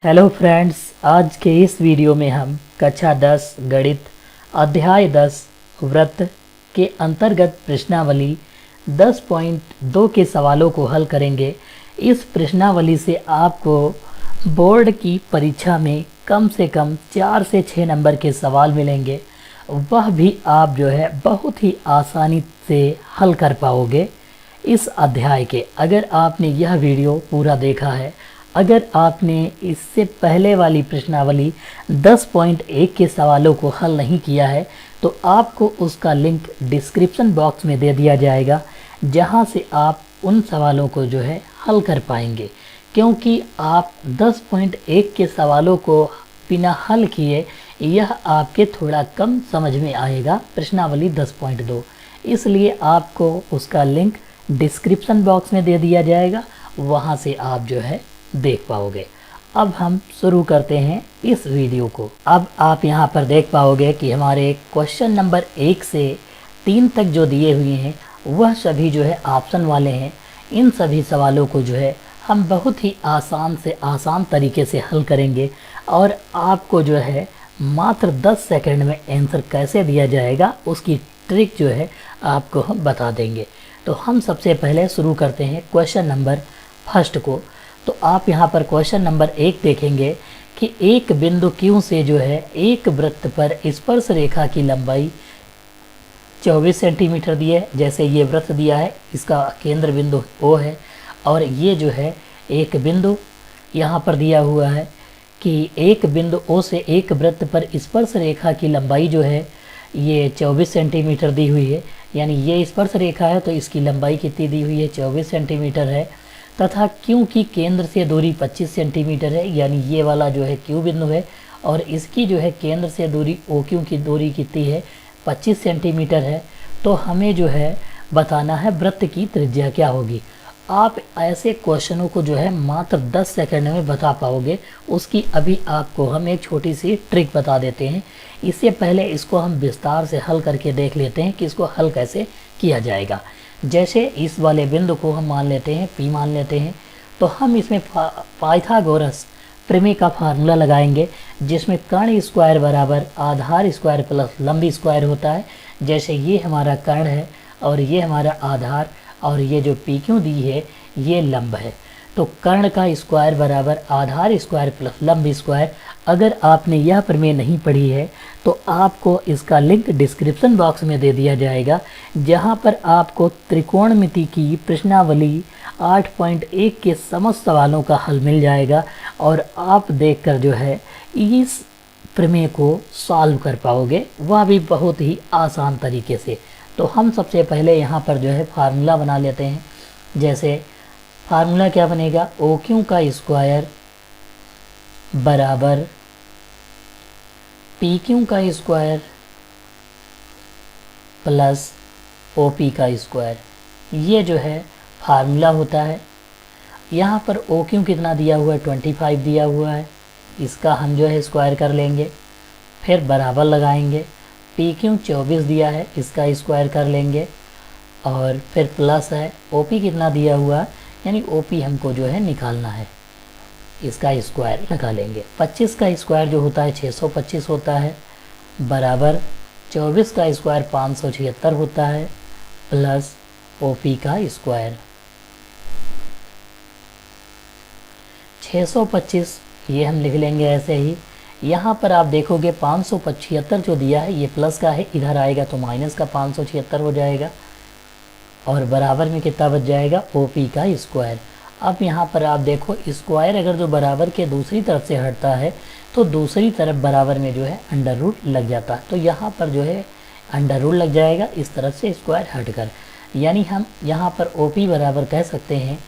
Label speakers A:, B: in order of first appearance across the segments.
A: Hello friends, आज के इस वीडियो में हम कक्षा 10 गणित अध्याय 10 वृत्त के अंतर्गत प्रश्नावली 10.2 के सवालों को हल करेंगे। इस प्रश्नावली से आपको बोर्ड की परीक्षा में कम से कम 4 से 6 नंबर के सवाल मिलेंगे, वह भी आप बहुत ही आसानी से हल कर पाओगे इस अध्याय के। अगर आपने यह वीडियो पूरा देखा है, अगर आपने इससे पहले वाली प्रश्नावली 10.1 के सवालों को हल नहीं किया है तो आपको उसका लिंक डिस्क्रिप्शन बॉक्स में दे दिया जाएगा, जहां से आप उन सवालों को हल कर पाएंगे। क्योंकि आप 10.1 के सवालों को बिना हल किए यह आपके थोड़ा कम समझ में आएगा प्रश्नावली 10.2, इसलिए आपको उसका लिंक डिस्क्रिप्शन बॉक्स में दे दिया जाएगा, वहां से आप देख पाओगे। अब हम शुरू करते हैं इस वीडियो को। अब आप यहां पर देख पाओगे कि हमारे क्वेश्चन नंबर 1 से 3 तक जो दिए हुए हैं वह सभी ऑप्शन वाले हैं। इन सभी सवालों को हम बहुत ही आसान से आसान तरीके से हल करेंगे और आपको मात्र 10 सेकंड में आंसर कैसे दिया जाएगा उसकी ट्रिक आपको हम बता देंगे। तो हम सबसे पहले शुरू करते हैं क्वेश्चन नंबर फर्स्ट को। तो आप यहाँ पर क्वेश्चन नंबर 1 देखेंगे कि एक बिंदु Q से एक वृत्त पर स्पर्श रेखा की लंबाई 24 सेंटीमीटर दी है। जैसे ये वृत्त दिया है, इसका केंद्र बिंदु O है और ये एक बिंदु यहाँ पर दिया हुआ है कि एक बिंदु O से एक वृत्त पर स्पर्श रेखा की लंबाई ये 24 सेंटीमीटर दी हुई है। यानी ये स्पर्श रेखा है तो इसकी लंबाई कितनी दी हुई है, 24 सेंटीमीटर है। तथा क्योंकि केंद्र से दूरी 25 सेंटीमीटर है, यानी ये वाला Q बिंदु है और इसकी केंद्र से दूरी OQ की दूरी कितनी है, 25 सेंटीमीटर है। तो हमें बताना है वृत्त की त्रिज्या क्या होगी। आप ऐसे क्वेश्चनों को मात्र 10 सेकंड में बता पाओगे। उसकी अभी आपको हम एक छोटी सी ट्रिक बता देते हैं। इससे पहले इसको हम विस्तार से हल करके देख लेते हैं कि इसको हल कैसे किया जाएगा। जैसे इस वाले बिंदु को हम मान लेते हैं, P मान लेते हैं, तो हम इसमें पाइथागोरस प्रमेय का फार्मूला लगाएंगे, जिसमें कर्ण स्क्वायर बराबर आधार स्क्वायर प्लस लंबी स्क्वायर होता है। जैसे ये हमारा कर्ण है और ये हमारा आधार और ये जो PQ दी है ये लंब है। तो कर्ण का स्क्वायर बराबर आधार स्क्वायर प्लस लंबी स्क्वायर। अगर आपने यह प्रमेय नहीं पढ़ी है तो आपको इसका लिंक डिस्क्रिप्शन बॉक्स में दे दिया जाएगा, जहां पर आपको त्रिकोणमिति की प्रश्नावली 8.1 के समस्त सवालों का हल मिल जाएगा और आप देखकर इस प्रमेय को सॉल्व कर पाओगे, वह भी बहुत ही आसान तरीके से। तो हम सबसे पहले यहाँ पर फार्मूला बना लेते हैं। जैसे फार्मूला क्या बनेगा, OQ का स्क्वायर बराबर PQ का स्क्वायर प्लस OP का स्क्वायर। ये फार्मूला होता है। यहाँ पर OQ कितना दिया हुआ है, 25 दिया हुआ है। इसका हम स्क्वायर कर लेंगे, फिर बराबर लगाएंगे। PQ 24 दिया है, इसका स्क्वायर कर लेंगे और फिर प्लस है OP कितना दिया हुआ है, यानी OP हमको निकालना है, इसका स्क्वायर लगा लेंगे। 25 का स्क्वायर जो होता है 625 होता है, बराबर 24 का स्क्वायर 576 होता है, प्लस OP का स्क्वायर 625, ये हम लिख लेंगे ऐसे ही। यहाँ पर आप देखोगे 575 जो दिया है ये प्लस का है, इधर आएगा तो माइनस का 576 हो जाएगा और बराबर में कितना बच जाएगा, OP का स्क्वायर। अब यहाँ पर आप देखो स्क्वायर अगर जो बराबर के दूसरी तरफ से हटता है तो दूसरी तरफ बराबर में अंडर रूट लग जाता है। तो यहाँ पर अंडर रूट लग जाएगा इस तरफ से स्क्वायर हटकर, यानी हम यहाँ पर OP बराबर कह सकते हैं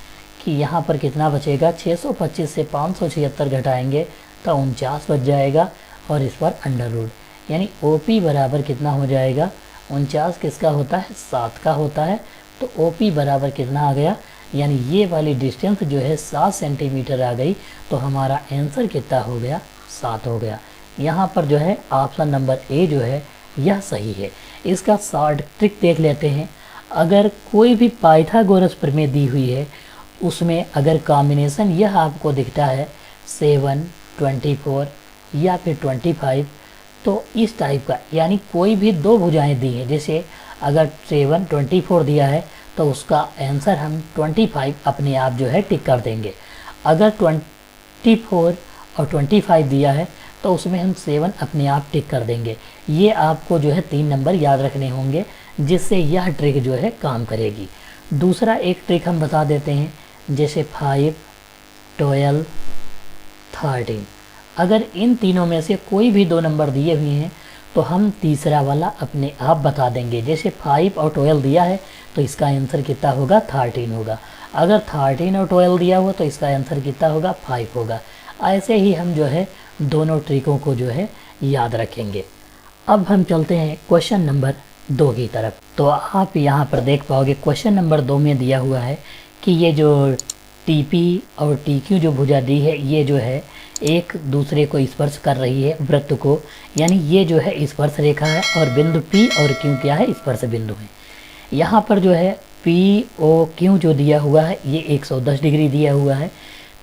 A: कि यहाँ पर कितना बचेगा, 625 से 576 घटाएंगे तो 49 बच जाएगा और इस पर अंडर रूट, यानी OP बराबर कितना हो जाएगा, 49 किसका होता है, 7 का होता है। तो OP बराबर कितना आ गया, यानी ये वाली डिस्टेंस 7 सेंटीमीटर आ गई। तो हमारा आंसर कितना हो गया, 7 हो गया। यहाँ पर ऑप्शन नंबर A यह सही है। इसका शॉर्ट ट्रिक देख लेते हैं। अगर कोई भी पाइथागोरस प्रमेय दी हुई है, उसमें अगर कॉम्बिनेशन यह आपको दिखता है 7 24 या फिर 25, तो इस टाइप का, यानी कोई भी दो भुजाएं दी हैं, जैसे अगर 7 24 दिया है तो उसका आंसर हम 25 अपने आप जो है टिक कर देंगे। अगर 24 और 25 दिया है तो उसमें हम 7 अपने आप टिक कर देंगे। ये आपको जो है 3 नंबर याद रखने होंगे, जिससे यह ट्रिक जो है काम करेगी। दूसरा एक ट्रिक हम बता देते हैं, जैसे 5 12 13। अगर इन तीनों में से कोई भी दो नंबर दिए हुए हैं तो हम तीसरा वाला अपने आप बता देंगे। जैसे 5 और 12 दिया है तो इसका आंसर कितना होगा, 13 होगा। अगर 13 और 12 दिया हुआ तो इसका आंसर कितना होगा, 5 होगा। ऐसे ही हम जो है दोनों ट्रिकों को जो है याद रखेंगे। अब हम चलते हैं क्वेश्चन नंबर 2 की तरफ। तो आप यहाँ पर देख पाओगे क्वेश्चन नंबर 2 में दिया हुआ है कि ये जो TP और TQ जो भुजा दी है, ये जो है एक दूसरे को स्पर्श कर रही है वृत्त को, यानी ये जो है स्पर्श रेखा है और बिंदु P और Q क्या है, स्पर्श बिंदु है। यहाँ पर जो है POQ जो दिया हुआ है ये 110 डिग्री दिया हुआ है।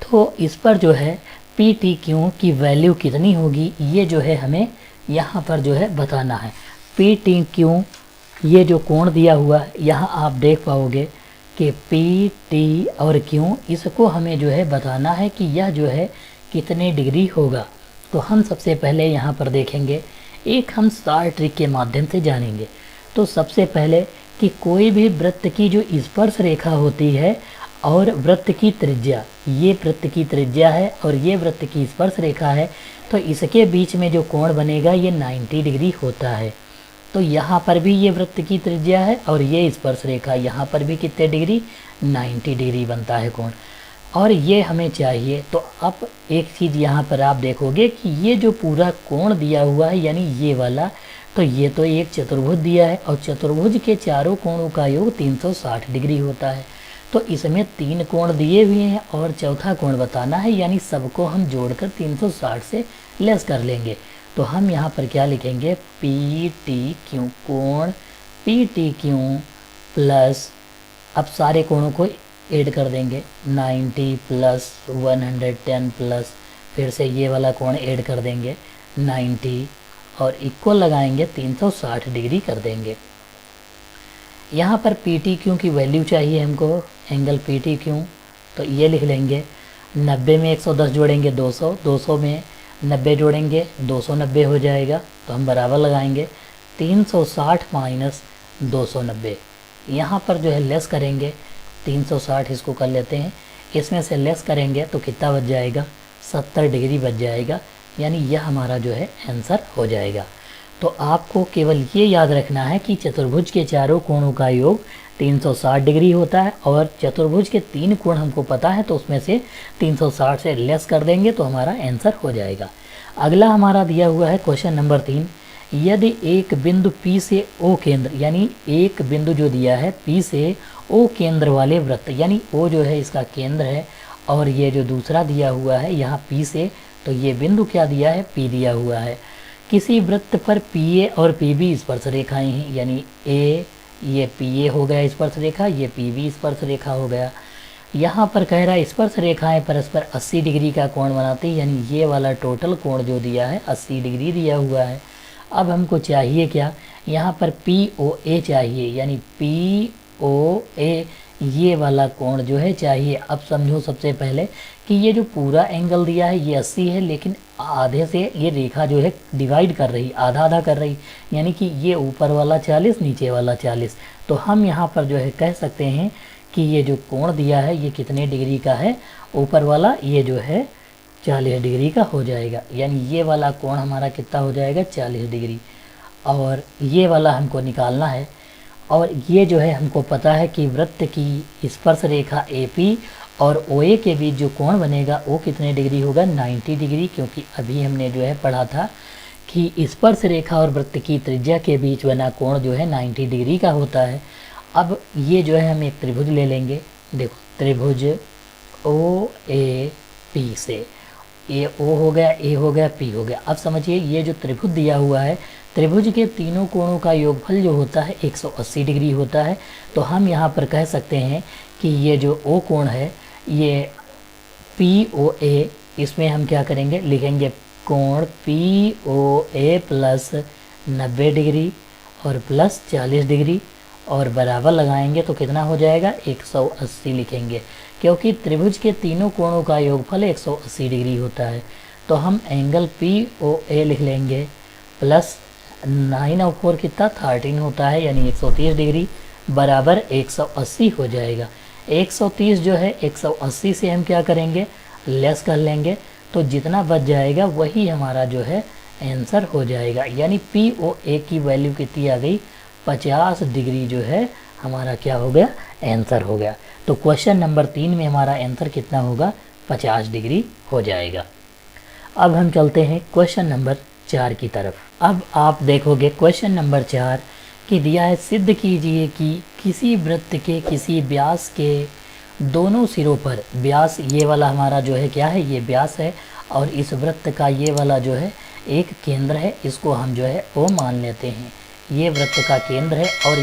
A: तो इस पर जो है PTQ की वैल्यू कितनी होगी, ये जो है हमें यहाँ पर जो है बताना है। PTQ ये जो कोण दिया हुआ है, यहाँ आप देख पाओगे कि PT और Q, इसको हमें जो है बताना है कि यह जो है कितने डिग्री होगा। तो हम सबसे पहले यहाँ पर देखेंगे, एक हम स्टार ट्रिक के माध्यम से जानेंगे। तो सबसे पहले कि कोई भी वृत्त की जो स्पर्श रेखा होती है और वृत्त की त्रिज्या, ये वृत्त की त्रिज्या है और ये वृत्त की स्पर्श रेखा है, तो इसके बीच में जो कोण बनेगा ये 90 डिग्री होता है। तो यहाँ पर भी ये वृत्त की त्रिज्या है और ये स्पर्श रेखा, यहाँ पर भी कितने डिग्री, 90 डिग्री बनता है कोण, और ये हमें चाहिए। तो अब एक चीज़ यहाँ पर आप देखोगे कि ये जो पूरा कोण दिया हुआ है, यानी ये वाला, तो ये तो एक चतुर्भुज दिया है और चतुर्भुज के चारों कोणों का योग 360 डिग्री होता है। तो इसमें 3 कोण दिए हुए हैं और चौथा कोण बताना है, यानी सबको हम जोड़कर 360 से लेस कर लेंगे। तो हम यहाँ पर क्या लिखेंगे, PTQ, कोण PTQ प्लस, अब सारे कोणों को ऐड कर देंगे, 90 प्लस 110 प्लस, फिर से ये वाला कोण ऐड कर देंगे 90 और इक्वल लगाएंगे 360 डिग्री कर देंगे। यहाँ पर PTQ की वैल्यू चाहिए हमको, एंगल PTQ, तो ये लिख लेंगे 90 में 110 जोड़ेंगे 200, 200 में 90 जोड़ेंगे 290 हो जाएगा। तो हम बराबर लगाएंगे 360 माइनस 290, यहाँ पर जो है लेस करेंगे 360, इसको कर लेते हैं, इसमें से लेस करेंगे तो कितना बच जाएगा, 70 डिग्री बच जाएगा, यानी यह हमारा जो है आंसर हो जाएगा। तो आपको केवल ये याद रखना है कि चतुर्भुज के चारों कोणों का योग 360 डिग्री होता है और चतुर्भुज के 3 कोण हमको पता है, तो उसमें से 360 से लेस कर देंगे तो हमारा आंसर हो जाएगा। अगला हमारा दिया हुआ है क्वेश्चन नंबर 3, यदि एक बिंदु P से O केंद्र, यानी एक बिंदु जो दिया है P से O केंद्र वाले वृत्त, यानी O जो है इसका केंद्र है और ये जो दूसरा दिया हुआ है यहाँ P से, तो ये बिंदु क्या दिया है, P दिया हुआ है। किसी वृत्त पर PA और PB स्पर्श रेखाएं हैं, यानी A, ये PA हो गया स्पर्श रेखा, ये PB स्पर्श रेखा हो गया। यहाँ पर कह रहा है स्पर्श रेखाएं परस्पर 80 डिग्री का कोण बनाती है, यानी ये वाला टोटल कोण जो दिया है 80 डिग्री दिया हुआ है। अब हमको चाहिए क्या, यहाँ पर POA चाहिए, यानी POA ये वाला कोण जो है चाहिए। अब समझो सबसे पहले कि ये जो पूरा एंगल दिया है ये 80 है, लेकिन आधे से ये रेखा जो है डिवाइड कर रही, आधा आधा कर रही, यानी कि ये ऊपर वाला 40 नीचे वाला 40। तो हम यहाँ पर जो है कह सकते हैं कि ये जो कोण दिया है ये कितने डिग्री का है, ऊपर वाला ये जो है 40 डिग्री का हो जाएगा, यानी ये वाला कोण हमारा कितना हो जाएगा, 40 डिग्री। और ये वाला हमको निकालना है, और ये जो है हमको पता है कि वृत्त की स्पर्श रेखा AP और OA के बीच जो कोण बनेगा वो कितने डिग्री होगा, 90 डिग्री, क्योंकि अभी हमने जो है पढ़ा था कि स्पर्श रेखा और वृत्त की त्रिज्या के बीच बना कोण जो है 90 डिग्री का होता है। अब ये जो है हम एक त्रिभुज ले लेंगे, देखो त्रिभुज OAP से, A O हो गया, A हो गया, P हो गया। अब समझिए ये जो त्रिभुज दिया हुआ है, त्रिभुज के तीनों कोणों का योगफल जो होता है 180 डिग्री होता है। तो हम यहाँ पर कह सकते हैं कि ये जो O कोण है ये POA इसमें हम क्या करेंगे, लिखेंगे कोण POA प्लस 90 डिग्री और प्लस 40 डिग्री और बराबर लगाएंगे तो कितना हो जाएगा, 180 लिखेंगे, क्योंकि त्रिभुज के तीनों कोणों का योगफल 180 डिग्री होता है। तो हम एंगल POA लिख लेंगे प्लस 9 और 4 कितना 13 होता है, यानी 130 डिग्री बराबर 180 हो जाएगा। 130 जो है 180 से हम क्या करेंगे, लेस कर लेंगे, तो जितना बच जाएगा वही हमारा जो है आंसर हो जाएगा। यानी POA की वैल्यू कितनी आ गई, 50 डिग्री जो है हमारा क्या हो गया, आंसर हो गया। तो क्वेश्चन नंबर 3 में हमारा आंसर कितना होगा, 50 डिग्री हो जाएगा। अब हम चलते हैं क्वेश्चन नंबर 4 की तरफ। अब आप देखोगे क्वेश्चन नंबर 4 कि दिया है, सिद्ध कीजिए कि किसी वृत्त के किसी व्यास के दोनों सिरों पर, व्यास ये वाला हमारा जो है क्या है, ये व्यास है, और इस वृत्त का ये वाला जो है एक केंद्र है, इसको हम जो है O मान लेते हैं। ये वृत्त का केंद्र है और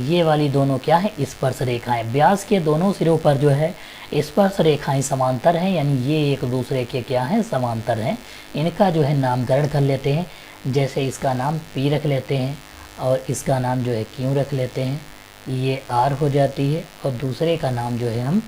A: ये वाली दोनों क्या है, स्पर्श रेखाएं। व्यास के दोनों सिरों पर जो है स्पर्श रेखाएं समांतर हैं, यानी ये एक दूसरे के क्या हैं, समांतर हैं। इनका जो है नामकरण कर लेते हैं, जैसे इसका नाम P रख लेते हैं और इसका नाम जो है Q रख लेते हैं, ये R हो जाती है, और दूसरे का नाम जो है हम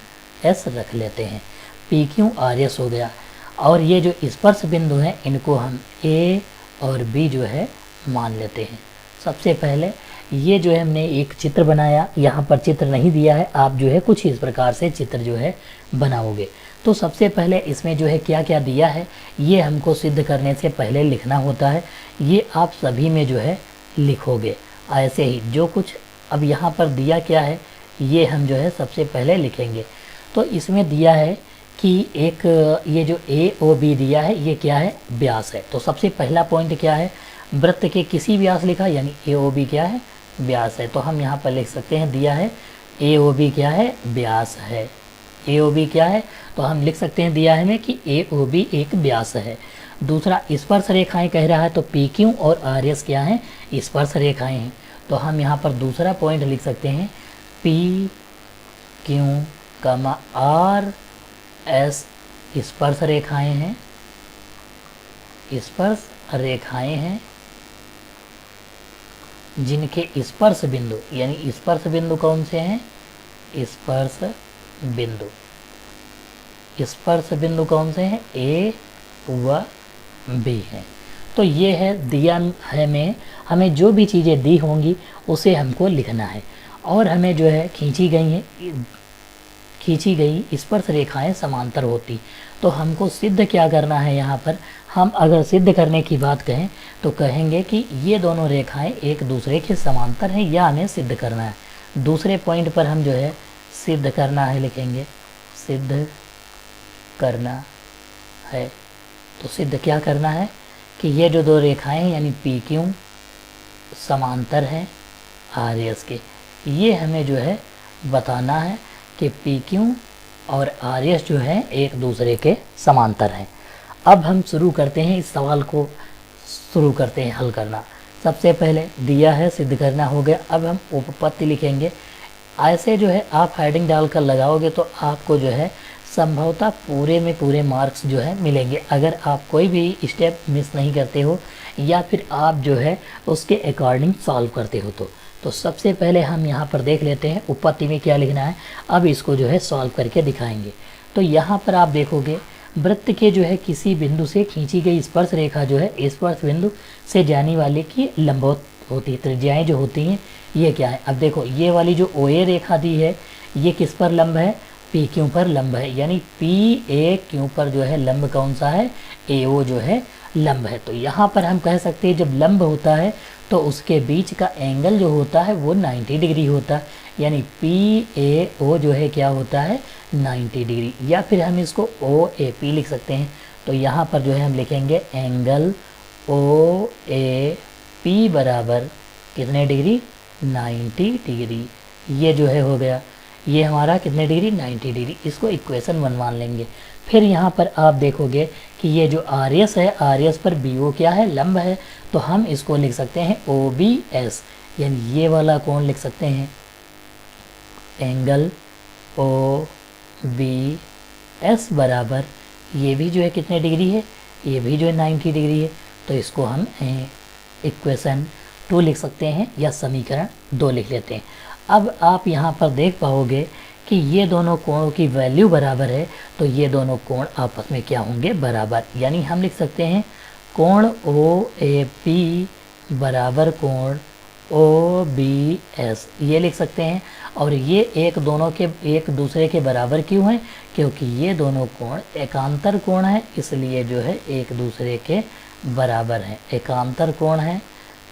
A: S रख लेते हैं। PQRS हो गया। और ये जो स्पर्श बिंदु हैं इनको हम A और B जो है मान लेते हैं। सबसे पहले ये जो है हमने एक चित्र बनाया, यहाँ पर चित्र नहीं दिया है, आप जो है कुछ इस प्रकार से चित्र जो है बनाओगे। तो सबसे पहले इसमें जो है क्या क्या दिया है ये हमको सिद्ध करने से पहले लिखना होता है, ये आप सभी में जो है लिखोगे ऐसे ही। जो कुछ अब यहाँ पर दिया क्या है ये हम जो है सबसे पहले लिखेंगे। तो इसमें दिया है कि एक ये जो AOB दिया है ये क्या है, व्यास है। तो सबसे पहला पॉइंट क्या है, वृत्त के किसी व्यास लिखा, यानी AOB क्या है, व्यास है। तो हम यहाँ पर लिख सकते हैं, दिया है AOB क्या है, व्यास है। AOB क्या है, तो हम लिख सकते हैं दिया है हमें कि AOB एक व्यास है। दूसरा स्पर्श रेखाएं कह रहा है, तो PQ और RS क्या है, स्पर्श रेखाएं हैं। तो हम यहाँ पर दूसरा पॉइंट लिख सकते हैं PQ, RS स्पर्श रेखाएं हैं, स्पर्श रेखाएं हैं जिनके स्पर्श बिंदु, यानी स्पर्श बिंदु कौन से हैं, स्पर्श बिंदु कौन से हैं, A व B हैं। तो ये है दिया है में हमें जो भी चीज़ें दी होंगी उसे हमको लिखना है, और हमें जो है खींची गई स्पर्श रेखाएं समांतर होती। तो हमको सिद्ध क्या करना है, यहाँ पर हम अगर सिद्ध करने की बात कहें तो कहेंगे कि ये दोनों रेखाएं एक दूसरे के समांतर हैं, या हमें सिद्ध करना है। दूसरे पॉइंट पर हम जो है सिद्ध करना है लिखेंगे, सिद्ध करना है। तो सिद्ध क्या करना है कि ये जो दो रेखाएं हैं यानी PQ समांतर हैं RS के, ये हमें जो है बताना है कि PQ और RS जो है एक दूसरे के समांतर हैं। अब हम शुरू करते हैं, इस सवाल को शुरू करते हैं हल करना। सबसे पहले दिया है सिद्ध करना हो गया। अब हम उपपत्ति लिखेंगे। ऐसे जो है आप हेडिंग डालकर लगाओगे तो आपको जो है संभवतः पूरे में पूरे मार्क्स जो है मिलेंगे, अगर आप कोई भी स्टेप मिस नहीं करते हो या फिर आप जो है उसके अकॉर्डिंग सॉल्व करते हो। तो सबसे पहले हम यहाँ पर देख लेते हैं उपपत्ति में क्या लिखना है। अब इसको जो है सॉल्व करके दिखाएंगे। तो यहाँ पर आप देखोगे वृत्त के जो है किसी बिंदु से खींची गई स्पर्श रेखा जो है स्पर्श बिंदु से जाने वाले की लंबवत होती है। त्रिज्याएँ जो होती हैं ये क्या है, अब देखो ये वाली जो OA रेखा दी है ये किस पर लंब है, PQ पर लंब है, यानी PAQ पर जो है लंब कौन सा है, AO जो है लंब है। तो यहाँ पर हम कह सकते हैं जब लंब होता है तो उसके बीच का एंगल जो होता है वो 90 डिग्री होता है, यानी PAO जो है क्या होता है 90 डिग्री, या फिर हम इसको OAP लिख सकते हैं। तो यहाँ पर जो है हम लिखेंगे एंगल OAP बराबर कितने डिग्री, 90 डिग्री। ये जो है हो गया, ये हमारा कितने डिग्री, 90 डिग्री। इसको इक्वेशन 1 मान लेंगे। फिर यहाँ पर आप देखोगे कि ये जो RS है RS पर BO क्या है, लंब है, तो हम इसको लिख सकते हैं OBS, यानी ये वाला कोण लिख सकते हैं एंगल OBS बराबर ये भी जो है कितने डिग्री है, ये भी जो है 90 डिग्री है। तो इसको हम इक्वेशन 2 लिख सकते हैं या समीकरण 2 लिख लेते हैं। अब आप यहाँ पर देख पाओगे कि ये दोनों कोणों की वैल्यू बराबर है, तो ये दोनों कोण आपस में क्या होंगे, बराबर। यानी हम लिख सकते हैं कोण ओ ए पी बराबर कोण ओ बी एस, ये लिख सकते हैं। और ये एक दूसरे के बराबर क्यों हैं, क्योंकि ये दोनों कोण एकांतर कोण है, इसलिए जो है एक दूसरे के बराबर हैं। एकांतर कोण है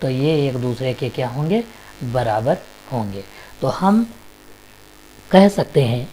A: तो ये एक दूसरे के क्या होंगे, बराबर होंगे। तो हम कह सकते हैं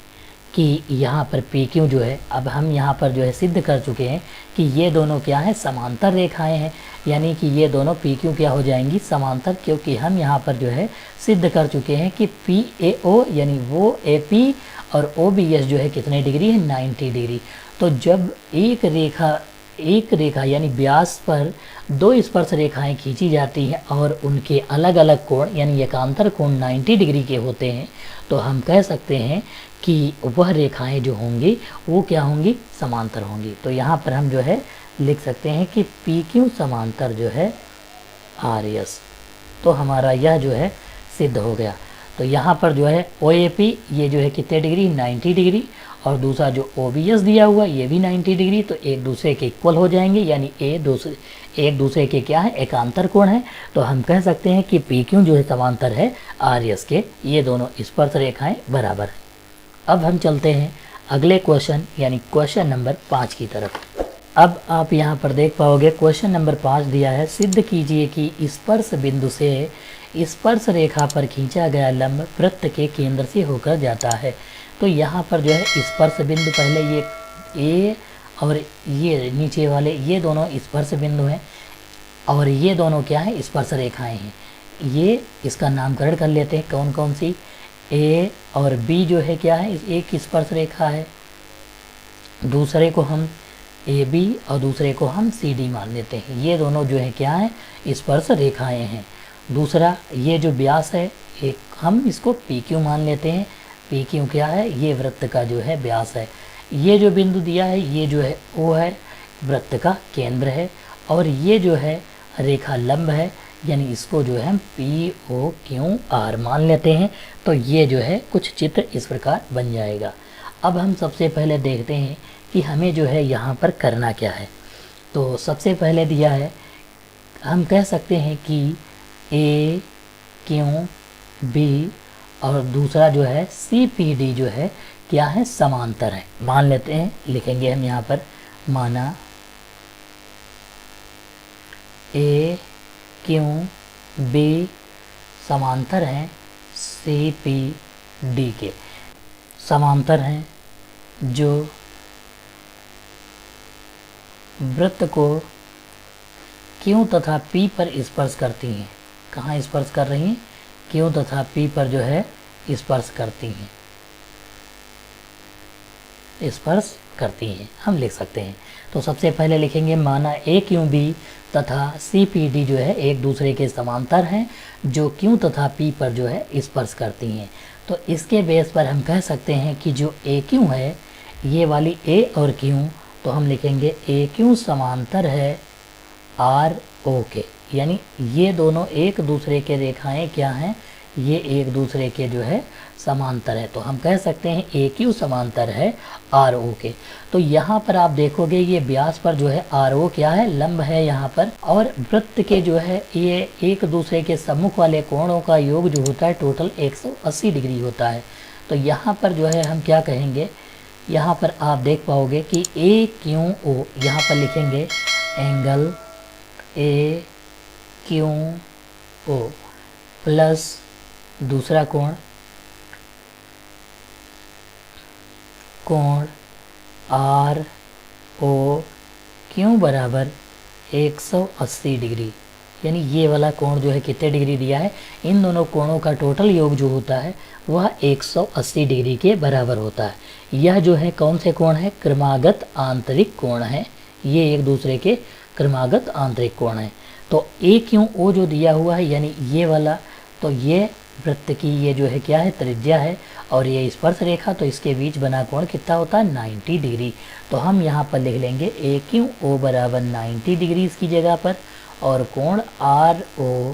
A: कि यहाँ पर पी क्यू जो है, अब हम यहाँ पर जो है सिद्ध कर चुके हैं कि ये दोनों क्या हैं, समांतर रेखाएं हैं। यानी कि ये दोनों पी क्यू क्या हो जाएंगी, समांतर, क्योंकि हम यहाँ पर जो है सिद्ध कर चुके हैं कि पी ए ओ यानी वो ए पी और ओ बी एस जो है कितने डिग्री है, 90 डिग्री। तो जब एक रेखा यानी व्यास पर दो स्पर्श रेखाएं खींची जाती हैं और उनके अलग अलग कोण यानी एकांतर कोण 90 डिग्री के होते हैं, तो हम कह सकते हैं कि वह रेखाएं जो होंगी वो क्या होंगी, समांतर होंगी। तो यहाँ पर हम जो है लिख सकते हैं कि पी क्यू समांतर जो है आर एस। तो हमारा यह जो है सिद्ध हो गया। तो यहाँ पर जो है ओ ए पी ये जो है कितने डिग्री, 90 डिग्री, और दूसरा जो ओ बी एस दिया हुआ ये भी 90 डिग्री। तो एक दूसरे के इक्वल हो जाएंगे, यानी एक दूसरे के क्या है, एकांतर कोण है। तो हम कह सकते हैं कि पी क्यू जो है समांतर है आर एस के, ये दोनों स्पर्श रेखाएं बराबर हैं। अब हम चलते हैं अगले क्वेश्चन यानी क्वेश्चन नंबर 5 की तरफ। अब आप यहाँ पर देख पाओगे क्वेश्चन नंबर 5 दिया है, सिद्ध कीजिए कि स्पर्श बिंदु से स्पर्श रेखा पर खींचा गया लंब वृत्त के केंद्र से होकर जाता है। तो यहाँ पर जो है स्पर्श बिंदु, पहले ये ए और ये नीचे वाले ये दोनों स्पर्श बिंदु हैं और ये दोनों क्या है, स्पर्श रेखाएं हैं। ये इसका नामकरण कर लेते हैं, कौन कौन सी, ए और बी जो है क्या है, एक स्पर्श रेखा है। दूसरे को हम ए बी और दूसरे को हम सी डी मान लेते हैं। ये दोनों जो है क्या है, स्पर्श रेखाएं हैं। दूसरा ये जो व्यास है एक हम इसको पी क्यू मान लेते हैं। पी क्यू क्या है, ये वृत्त का जो है व्यास है। ये जो बिंदु दिया है ये जो है ओ है, वृत्त का केंद्र है। और ये जो है रेखा लंब है, यानी इसको जो है हम पी ओ क्यू आर मान लेते हैं। तो ये जो है कुछ चित्र इस प्रकार बन जाएगा। अब हम सबसे पहले देखते हैं कि हमें जो है यहाँ पर करना क्या है। तो सबसे पहले दिया है, हम कह सकते हैं कि ए क्यू बी और दूसरा जो है सी पी डी जो है क्या है, समांतर है। मान लेते हैं, लिखेंगे हम यहाँ पर, माना ए क्यू बी समांतर हैं सी पी डी के, समांतर हैं जो वृत्त को क्यू तथा पी पर स्पर्श करती हैं। कहाँ स्पर्श कर रही हैं, क्यू तथा पी पर जो है स्पर्श करती हैं, स्पर्श करती हैं, हम लिख सकते हैं। तो सबसे पहले लिखेंगे, माना ए क्यू बी तथा सी पी डी जो है एक दूसरे के समांतर हैं जो क्यू तथा पी पर जो है स्पर्श करती हैं। तो इसके बेस पर हम कह सकते हैं कि जो ए क्यू है, ये वाली ए और क्यू, तो हम लिखेंगे ए क्यू समांतर है आर ओ के, यानी ये दोनों एक दूसरे के रेखाएं क्या हैं, ये एक दूसरे के जो है समांतर है। तो हम कह सकते हैं ए क्यू समांतर है आर ओ के। तो यहाँ पर आप देखोगे ये व्यास पर जो है आर ओ क्या है, लंब है यहाँ पर, और वृत्त के जो है ये एक दूसरे के सम्मुख वाले कोणों का योग जो होता है टोटल 180 डिग्री होता है। तो यहाँ पर जो है हम क्या कहेंगे, यहाँ पर आप देख पाओगे कि ए क्यू ओ, यहाँ पर लिखेंगे angle A Q O plus दूसरा कोण आर ओ क्यू बराबर 180 डिग्री। यानी ये वाला कोण जो है कितने डिग्री दिया है, इन दोनों कोणों का टोटल योग जो होता है वह 180 डिग्री के बराबर होता है। यह जो है कौन से कोण है, क्रमागत आंतरिक कोण है। ये एक दूसरे के क्रमागत आंतरिक कोण है। तो ए क्यू ओ जो दिया हुआ है यानी ये वाला, तो ये वृत्त की ये जो है क्या है, त्रिज्या है, और ये स्पर्श रेखा, तो इसके बीच बना कोण कितना होता है 90 डिग्री। तो हम यहाँ पर लिख लेंगे ए क्यू ओ बराबर 90 डिग्री इसकी जगह पर, और कोण आर ओ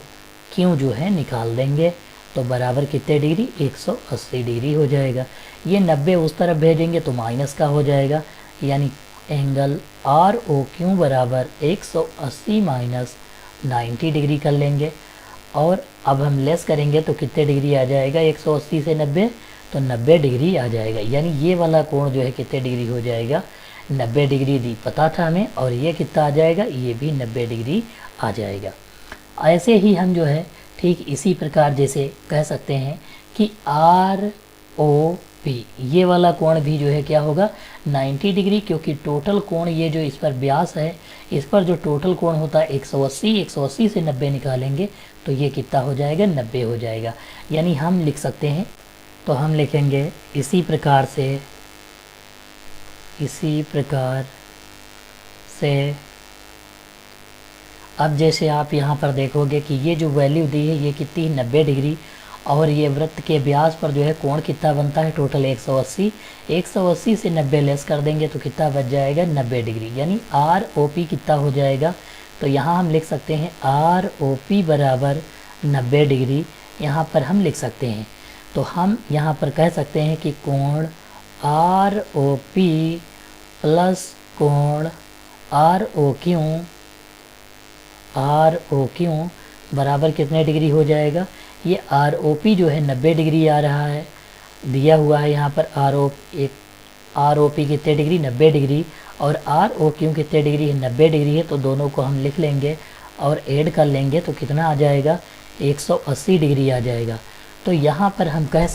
A: क्यू जो है निकाल देंगे, तो बराबर कितने डिग्री 180 डिग्री हो जाएगा। ये 90 उस तरफ भेजेंगे तो माइनस का हो जाएगा, यानी एंगल आर ओ क्यू बराबर 180 माइनस 90 डिग्री कर लेंगे। और अब हम लेस करेंगे तो कितने डिग्री आ जाएगा 180 से 90, तो 90 डिग्री आ जाएगा। यानी ये वाला कोण जो है कितने डिग्री हो जाएगा 90 डिग्री दी पता था हमें, और ये कितना आ जाएगा, ये भी 90 डिग्री आ जाएगा। ऐसे ही हम जो है ठीक इसी प्रकार जैसे कह सकते हैं कि आर ओ पी ये वाला कोण भी जो है क्या होगा 90 डिग्री, क्योंकि टोटल कोण ये जो इस पर व्यास है, इस पर जो टोटल कोण होता है 180 से 90 निकालेंगे तो ये कितना हो जाएगा 90 हो जाएगा। यानी हम लिख सकते हैं, तो हम लिखेंगे इसी प्रकार से अब जैसे आप यहाँ पर देखोगे कि ये जो वैल्यू दी है ये कितनी 90 डिग्री, और ये वृत्त के व्यास पर जो है कोण कितना बनता है टोटल 180 से 90 लेस कर देंगे तो कितना बच जाएगा 90 डिग्री। यानी आर ओ पी कितना हो जाएगा, तो यहाँ हम लिख सकते हैं आर ओ पी बराबर 90 डिग्री यहाँ पर हम लिख सकते हैं। तो हम यहाँ पर कह सकते हैं कि कोण आर ओ पी प्लस कोण आर ओ क्यू बराबर कितने डिग्री हो जाएगा। ये आर ओ पी जो है 90 डिग्री आ रहा है, दिया हुआ है यहाँ पर आर ओ पी कितने डिग्री 90 डिग्री, और आर ओ क्यू कितने डिग्री है 90 डिग्री है। तो दोनों को हम लिख लेंगे और ऐड कर लेंगे तो कितना आ जाएगा 180 डिग्री आ जाएगा। तो यहाँ पर हम कह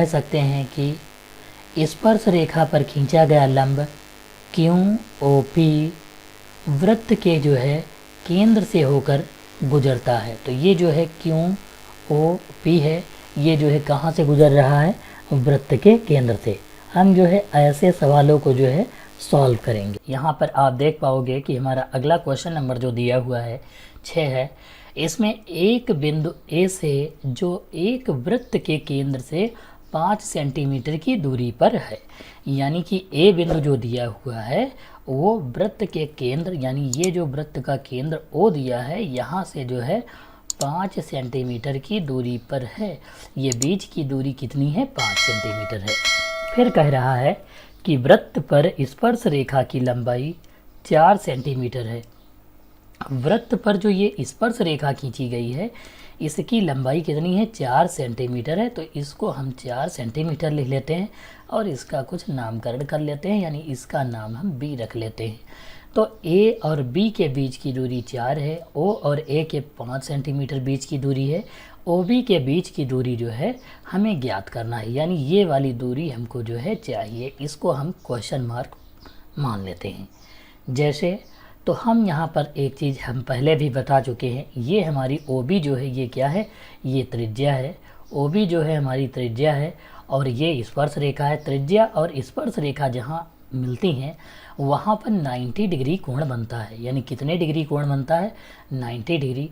A: सकते हैं कि स्पर्श रेखा पर खींचा गया लंब क्यू ओ पी वृत्त के जो है केंद्र से होकर गुजरता है। तो ये जो है क्यू ओ पी है, ये जो है कहाँ से गुजर रहा है वृत्त के केंद्र से। हम जो है ऐसे सवालों को जो है सॉल्व करेंगे। यहाँ पर आप देख पाओगे कि हमारा अगला क्वेश्चन नंबर जो दिया हुआ है 6 है। इसमें एक बिंदु ए से जो एक वृत्त के केंद्र से 5 सेंटीमीटर की दूरी पर है, यानी कि ए बिंदु जो दिया हुआ है वो वृत्त के केंद्र, यानी ये जो वृत्त का केंद्र ओ दिया है यहाँ से जो है 5 सेंटीमीटर की दूरी पर है। ये बीच की दूरी कितनी है 5 सेंटीमीटर है। फिर कह रहा है कि वृत्त पर स्पर्श रेखा की लंबाई 4 सेंटीमीटर है। वृत्त पर जो ये स्पर्श रेखा खींची गई है इसकी लंबाई कितनी है 4 सेंटीमीटर है। तो इसको हम 4 सेंटीमीटर लिख लेते हैं और इसका कुछ नामकरण कर लेते हैं, यानी इसका नाम हम बी रख लेते हैं। तो ए और बी के बीच की दूरी 4 है, ओ और ए के 5 सेंटीमीटर बीच की दूरी है, ओ बी के बीच की दूरी जो है हमें ज्ञात करना है, यानी ये वाली दूरी हमको जो है चाहिए। इसको हम क्वेश्चन मार्क मान लेते हैं। जैसे तो हम यहाँ पर एक चीज़ हम पहले भी बता चुके हैं, ये हमारी ओ बी जो है ये क्या है, ये त्रिज्या है। ओ बी जो है हमारी त्रिज्या है और ये स्पर्श रेखा है। त्रिज्या और स्पर्श रेखा जहाँ मिलती हैं वहाँ पर 90 डिग्री कोण बनता है, यानी कितने डिग्री कोण बनता है 90 डिग्री।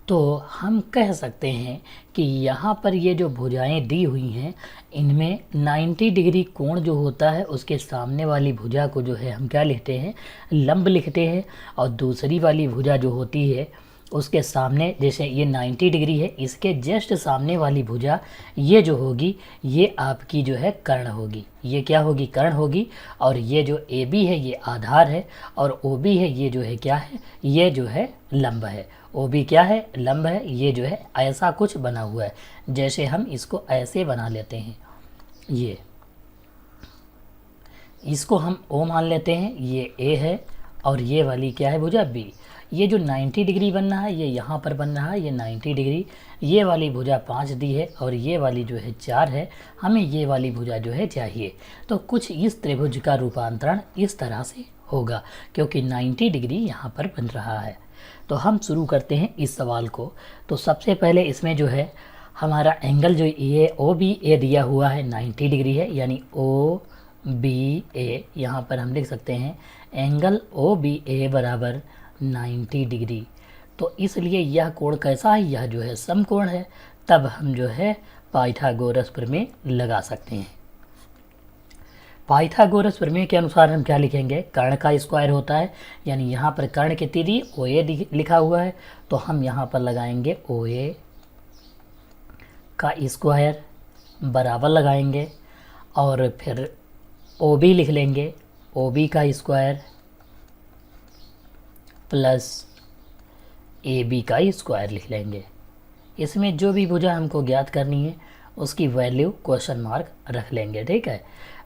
A: तो हम कह सकते हैं कि यहाँ पर ये जो भुजाएं दी हुई हैं इनमें 90 डिग्री कोण जो होता है उसके सामने वाली भुजा को जो है हम क्या लिखते हैं लंब लिखते हैं, और दूसरी वाली भुजा जो होती है उसके सामने, जैसे ये 90 डिग्री है, इसके जस्ट सामने वाली भुजा ये जो होगी ये आपकी जो है कर्ण होगी। ये क्या होगी कर्ण होगी। और ये जो ए बी है ये आधार है और ओ बी है ये जो है क्या है ये जो है लंब है। ओ बी क्या है लंब है, ये जो है ऐसा कुछ बना हुआ है। जैसे हम इसको ऐसे बना लेते हैं, ये इसको हम ओ मान लेते हैं, ये ए है और ये वाली क्या है भुजा बी। ये जो 90 डिग्री बनना है ये यहाँ पर बन रहा है, ये 90 डिग्री। ये वाली भुजा 5 दी है और ये वाली जो है 4 है, हमें ये वाली भुजा जो है चाहिए। तो कुछ इस त्रिभुज का रूपांतरण इस तरह से होगा क्योंकि 90 डिग्री यहाँ पर बन रहा है। तो हम शुरू करते हैं इस सवाल को। तो सबसे पहले इसमें जो है हमारा एंगल जो ये ओ बी ए दिया हुआ है 90 डिग्री है, यानी ओ बी ए यहाँ पर हम लिख सकते हैं एंगल ओ बी ए बराबर 90 डिग्री। तो इसलिए यह कोण कैसा है, यह जो है समकोण है। तब हम जो है पाइथागोरस प्रमेय लगा सकते हैं। पाइथागोरस प्रमेय के अनुसार हम क्या लिखेंगे, कर्ण का स्क्वायर होता है, यानी यहाँ पर कर्ण कितनी दी, OA लिखा हुआ है, तो हम यहाँ पर लगाएंगे OA का स्क्वायर बराबर लगाएंगे और फिर OB लिख लेंगे, OB का स्क्वायर प्लस AB का स्क्वायर लिख लेंगे। इसमें जो भी भुजा हमको ज्ञात करनी है उसकी वैल्यू क्वेश्चन मार्क रख लेंगे, ठीक है।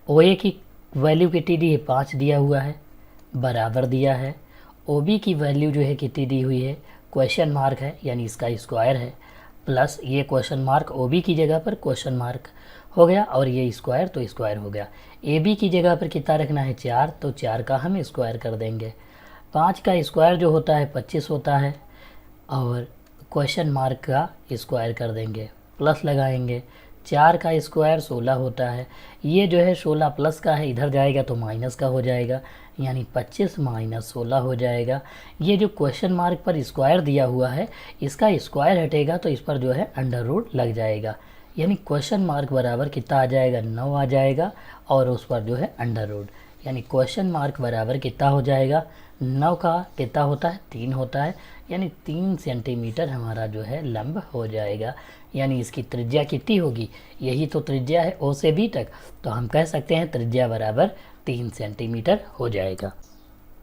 A: OA की वैल्यू कितनी दी है, 5 दिया हुआ है, बराबर दिया है। OB की वैल्यू जो है कितनी दी हुई है, क्वेश्चन मार्क है, यानी इसका स्क्वायर है, प्लस ये क्वेश्चन मार्क OB की जगह पर क्वेश्चन मार्क हो गया और ये स्क्वायर तो स्क्वायर हो गया। AB की जगह पर कितना रखना है, 4, तो 4 का हम स्क्वायर कर देंगे। 5 का स्क्वायर जो होता है 25 होता है और क्वेश्चन मार्क का स्क्वायर कर देंगे, प्लस लगाएंगे। 4 का स्क्वायर 16 होता है, ये जो है 16 प्लस का है, इधर जाएगा तो माइनस का हो जाएगा, यानी 25 माइनस 16 हो जाएगा। ये जो क्वेश्चन मार्क पर स्क्वायर दिया हुआ है इसका स्क्वायर हटेगा तो इस पर जो है अंडर रूट लग जाएगा, यानी क्वेश्चन मार्क बराबर कितना आ जाएगा, 9 आ जाएगा और उस पर जो है अंडर रूट, यानी क्वेश्चन मार्क बराबर कितना हो जाएगा, 9 का कितना होता है, 3 होता है, यानी 3 सेंटीमीटर हमारा जो है लंब हो जाएगा। यानी इसकी त्रिज्या कितनी होगी, यही तो त्रिज्या है O से B तक, तो हम कह सकते हैं त्रिज्या बराबर 3 सेंटीमीटर हो जाएगा।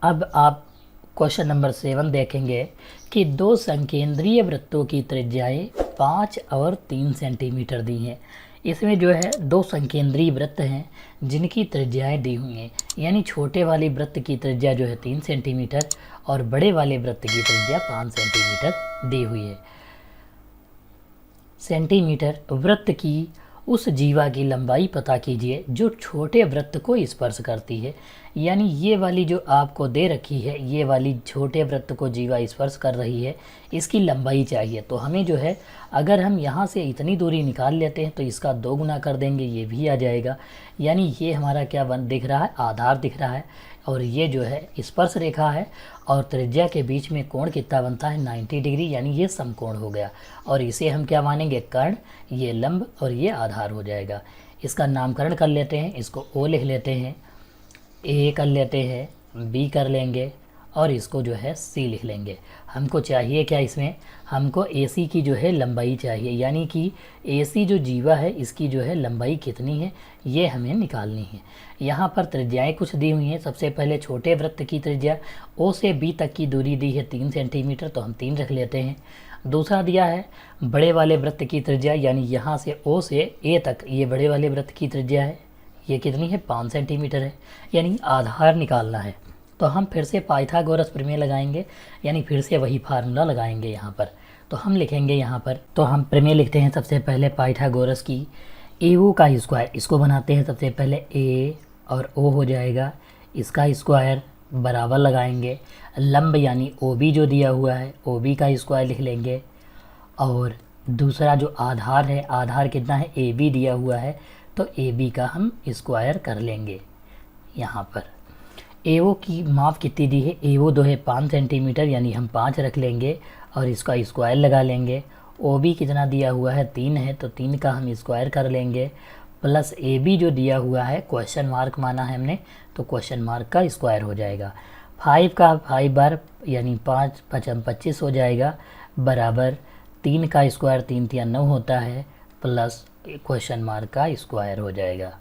A: अब आप क्वेश्चन नंबर 7 देखेंगे कि 2 संकेंद्रीय वृत्तों की त्रिज्याएं 5 और 3 सेंटीमीटर दी हैं। इसमें जो है 2 संकेंद्रीय वृत्त हैं जिनकी त्रिज्याएं दी हुई हैं, यानी छोटे वाले वृत्त की त्रिज्या जो है 3 सेंटीमीटर और बड़े वाले वृत्त की त्रिज्या 5 सेंटीमीटर दी हुई है। सेंटीमीटर वृत्त की उस जीवा की लंबाई पता कीजिए जो छोटे वृत्त को स्पर्श करती है, यानी ये वाली जो आपको दे रखी है, ये वाली छोटे वृत्त को जीवा स्पर्श कर रही है, इसकी लंबाई चाहिए। तो हमें जो है अगर हम यहाँ से इतनी दूरी निकाल लेते हैं तो इसका 2 गुना कर देंगे, ये भी आ जाएगा, यानी ये हमारा क्या दिख रहा है, आधार दिख रहा है और ये जो है स्पर्श रेखा है और त्रिज्या के बीच में कोण कितना बनता है, 90 डिग्री, यानी ये समकोण हो गया और इसे हम क्या मानेंगे, कर्ण, ये लंब और ये आधार हो जाएगा। इसका नामकरण कर लेते हैं, इसको O लिख लेते हैं, A कर लेते हैं, B कर लेंगे और इसको जो है C लिख लेंगे। हमको चाहिए क्या, इसमें हमको AC की जो है लंबाई चाहिए, यानी कि AC जो जीवा है इसकी जो है लंबाई कितनी है ये हमें निकालनी है। यहाँ पर त्रिज्याएं कुछ दी हुई हैं। सबसे पहले छोटे वृत्त की त्रिज्या O से B तक की दूरी दी है 3 सेंटीमीटर, तो हम 3 रख लेते हैं। दूसरा दिया है बड़े वाले वृत्त की त्रिज्या, यानी यहाँ से O से A तक ये बड़े वाले वृत्त की त्रिज्या है, ये कितनी है, 5 सेंटीमीटर है, यानी आधार निकालना है। तो हम फिर से पाइथागोरस प्रमेय लगाएंगे, यानी फिर से वही फार्मूला लगाएंगे यहाँ पर। तो हम लिखेंगे यहाँ पर, तो हम प्रमेय लिखते हैं सबसे पहले पाइथागोरस की, AO का स्क्वायर, इसको बनाते हैं सबसे पहले, A और O हो जाएगा, इसका स्क्वायर बराबर लगाएंगे, लंब यानी OB जो दिया हुआ है OB का स्क्वायर लिख लेंगे और दूसरा जो आधार है, आधार कितना है, AB दिया हुआ है, तो AB का हम स्क्वायर कर लेंगे। यहाँ पर AO की माप कितनी दी है, AO दो है 5 सेंटीमीटर, यानी हम 5 रख लेंगे और इसका स्क्वायर लगा लेंगे। OB कितना दिया हुआ है, 3 है, तो 3 का हम स्क्वायर कर लेंगे, प्लस AB जो दिया हुआ है क्वेश्चन मार्क माना है हमने, तो क्वेश्चन मार्क का स्क्वायर हो जाएगा। 5 का 5 बार यानी 5 5 25 हो जाएगा, बराबर 3 का स्क्वायर 3 3 9 होता है, प्लस क्वेश्चन मार्क का स्क्वायर हो जाएगा।